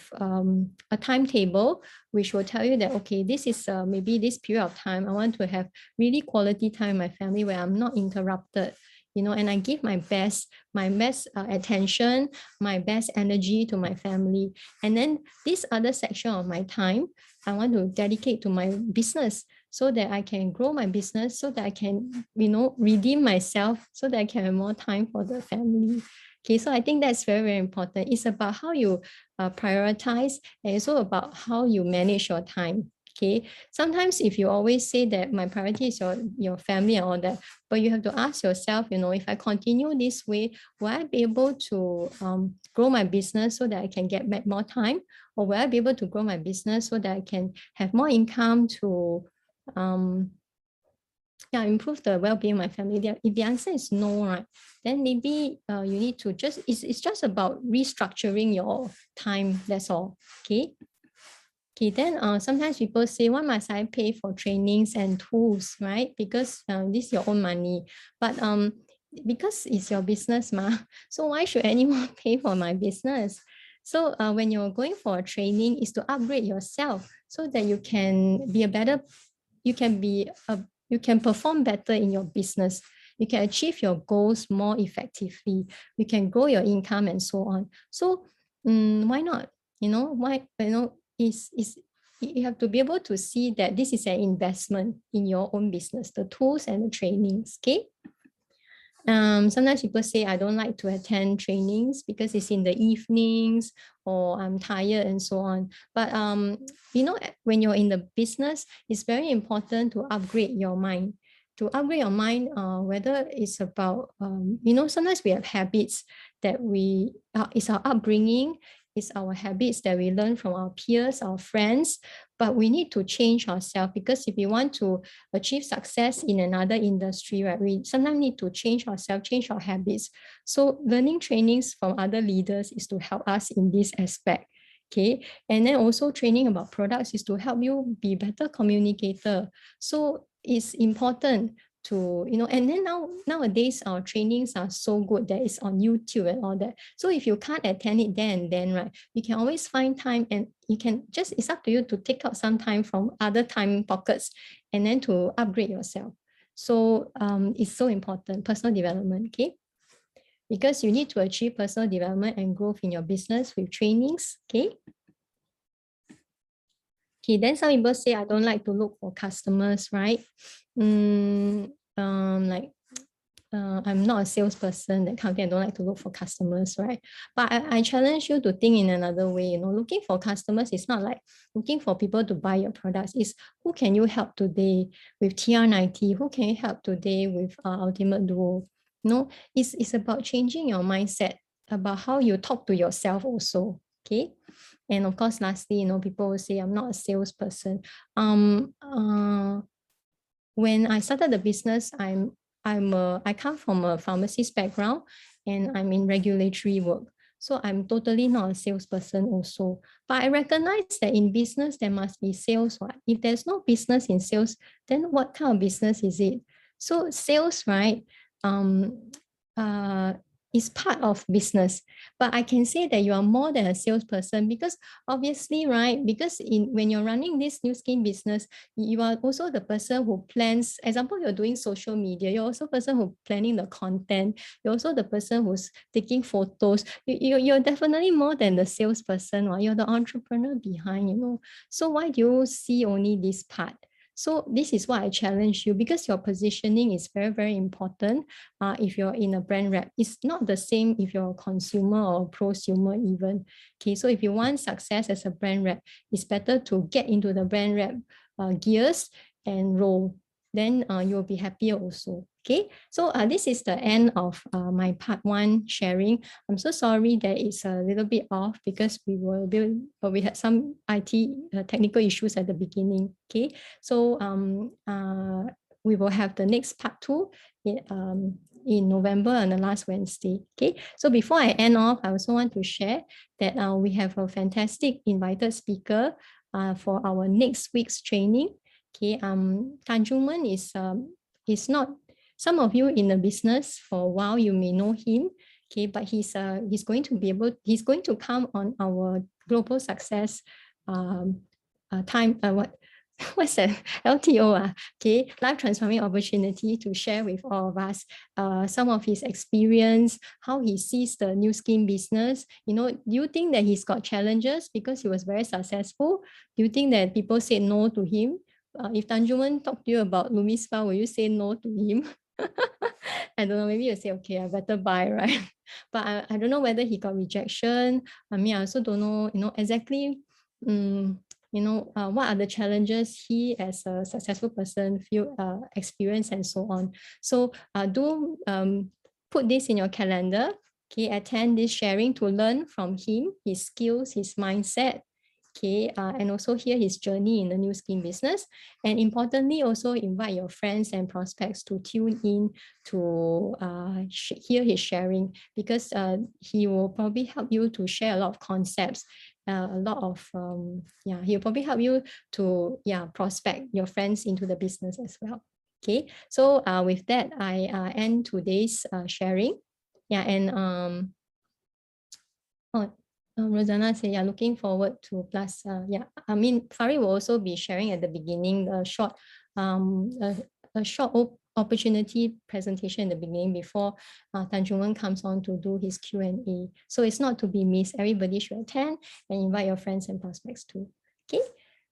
a timetable which will tell you that, okay, this is maybe this period of time I want to have really quality time with my family where I'm not interrupted, and I give my best attention, my best energy to my family. And then this other section of my time, I want to dedicate to my business so that I can grow my business, so that I can, redeem myself, so that I can have more time for the family. Okay, so I think that's very, very important. It's about how you prioritize, and it's also about how you manage your time. Okay, sometimes if you always say that my priority is your family and all that, but you have to ask yourself, if I continue this way, will I be able to grow my business so that I can get back more time? Or will I be able to grow my business so that I can have more income to improve the well-being of my family? If the answer is no, right, then maybe you need to it's just about restructuring your time, that's all, okay? Okay, then sometimes people say, why must I pay for trainings and tools, right? Because this is your own money. But because it's your business, so why should anyone pay for my business? So when you're going for a training, is to upgrade yourself so that you can be you can perform better in your business. You can achieve your goals more effectively. You can grow your income and so on. So why not? Why, is you have to be able to see that this is an investment in your own business, the tools and the trainings, okay? Sometimes people say I don't like to attend trainings because it's in the evenings or I'm tired and so on. But when you're in the business, it's very important to upgrade your mind. To upgrade your mind, whether it's about sometimes we have habits that it's our upbringing, it's our habits that we learn from our peers, our friends, but we need to change ourselves, because if we want to achieve success in another industry, right, we sometimes need to change ourselves, change our habits. So learning trainings from other leaders is to help us in this aspect. Okay, and then also training about products is to help you be better communicator. So it's important, to, and then nowadays our trainings are so good that it's on YouTube and all that. So if you can't attend it there and then, right, you can always find time, and you can just, it's up to you to take out some time from other time pockets and then to upgrade yourself. So it's so important, personal development, okay? Because you need to achieve personal development and growth in your business with trainings, okay? Okay, then some people say, I don't like to look for customers, right? I'm not a salesperson, that kind of thing. I don't like to look for customers, right? But I challenge you to think in another way. Looking for customers is not like looking for people to buy your products. It's who can you help today with TR90? Who can you help today with Ultimate Duo? It's about changing your mindset, about how you talk to yourself also, okay? And of course, lastly, people will say, I'm not a salesperson. When I started the business, I come from a pharmacist background, and I'm in regulatory work. So I'm totally not a salesperson also. But I recognize that in business, there must be sales. Right? If there's no business in sales, then what kind of business is it? So sales, right, is part of business. But I can say that you are more than a salesperson, because obviously, right, because when you're running this Nu Skin business, you are also the person who plans. Example, you're doing social media, you're also the person who's planning the content, you're also the person who's taking photos. You're definitely more than the salesperson, right? You're the entrepreneur behind, So why do you see only this part? So this is why I challenge you, because your positioning is very, very important. If you're in a brand rep, it's not the same if you're a consumer or prosumer even. Okay, so if you want success as a brand rep, it's better to get into the brand rep gears and roll. Then you'll be happier also. Okay, so this is the end of my part one sharing. I'm so sorry that it's a little bit off, because we had some IT technical issues at the beginning. Okay, so we will have the next part two in November on the last Wednesday. Okay, so before I end off, I also want to share that we have a fantastic invited speaker for our next week's training. Okay, Tan Jun Wen is not, some of you in the business for a while, you may know him. Okay, but he's going to come on our global success what's that? LTO, okay, life transforming opportunity, to share with all of us some of his experience, how he sees the Nu Skin business. Do you think that he's got challenges because he was very successful? Do you think that people said no to him? If Tan Jun Wen talked to you about LumiSpa, will you say no to him? I don't know, maybe you say, okay, I better buy, right? But I don't know whether he got rejection. I mean, I also don't know, exactly, what are the challenges he as a successful person feel experience, and so on. So do put this in your calendar. Okay, attend this sharing to learn from him, his skills, his mindset. Okay, and also hear his journey in the Nu Skin business. And importantly, also invite your friends and prospects to tune in to hear his sharing, because he will probably help you to share a lot of concepts, a lot of, he'll probably help you to, prospect your friends into the business as well. Okay, so with that, I end today's sharing. Yeah, and Rosanna said, yeah, looking forward to plus. Yeah, I mean, Farid will also be sharing at the beginning a short opportunity presentation in the beginning before Tan Jun Wen comes on to do his Q&A. So it's not to be missed. Everybody should attend and invite your friends and prospects too. Okay.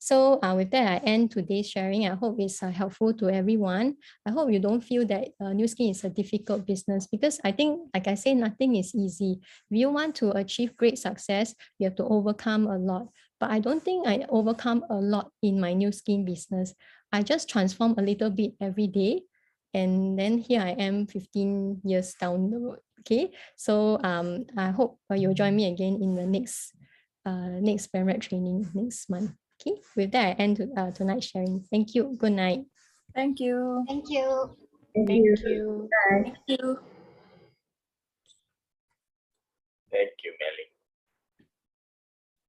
So with that, I end today's sharing. I hope it's helpful to everyone. I hope you don't feel that Nu Skin is a difficult business, because I think, like I say, nothing is easy. If you want to achieve great success, you have to overcome a lot. But I don't think I overcome a lot in my Nu Skin business. I just transform a little bit every day. And then here I am 15 years down the road. Okay, so I hope you'll join me again in the next brand rep training next month. Okay, with that, I end tonight's sharing. Thank you. Good night. Thank you. Thank you. Thank you. Thank you. Thank you, Melly.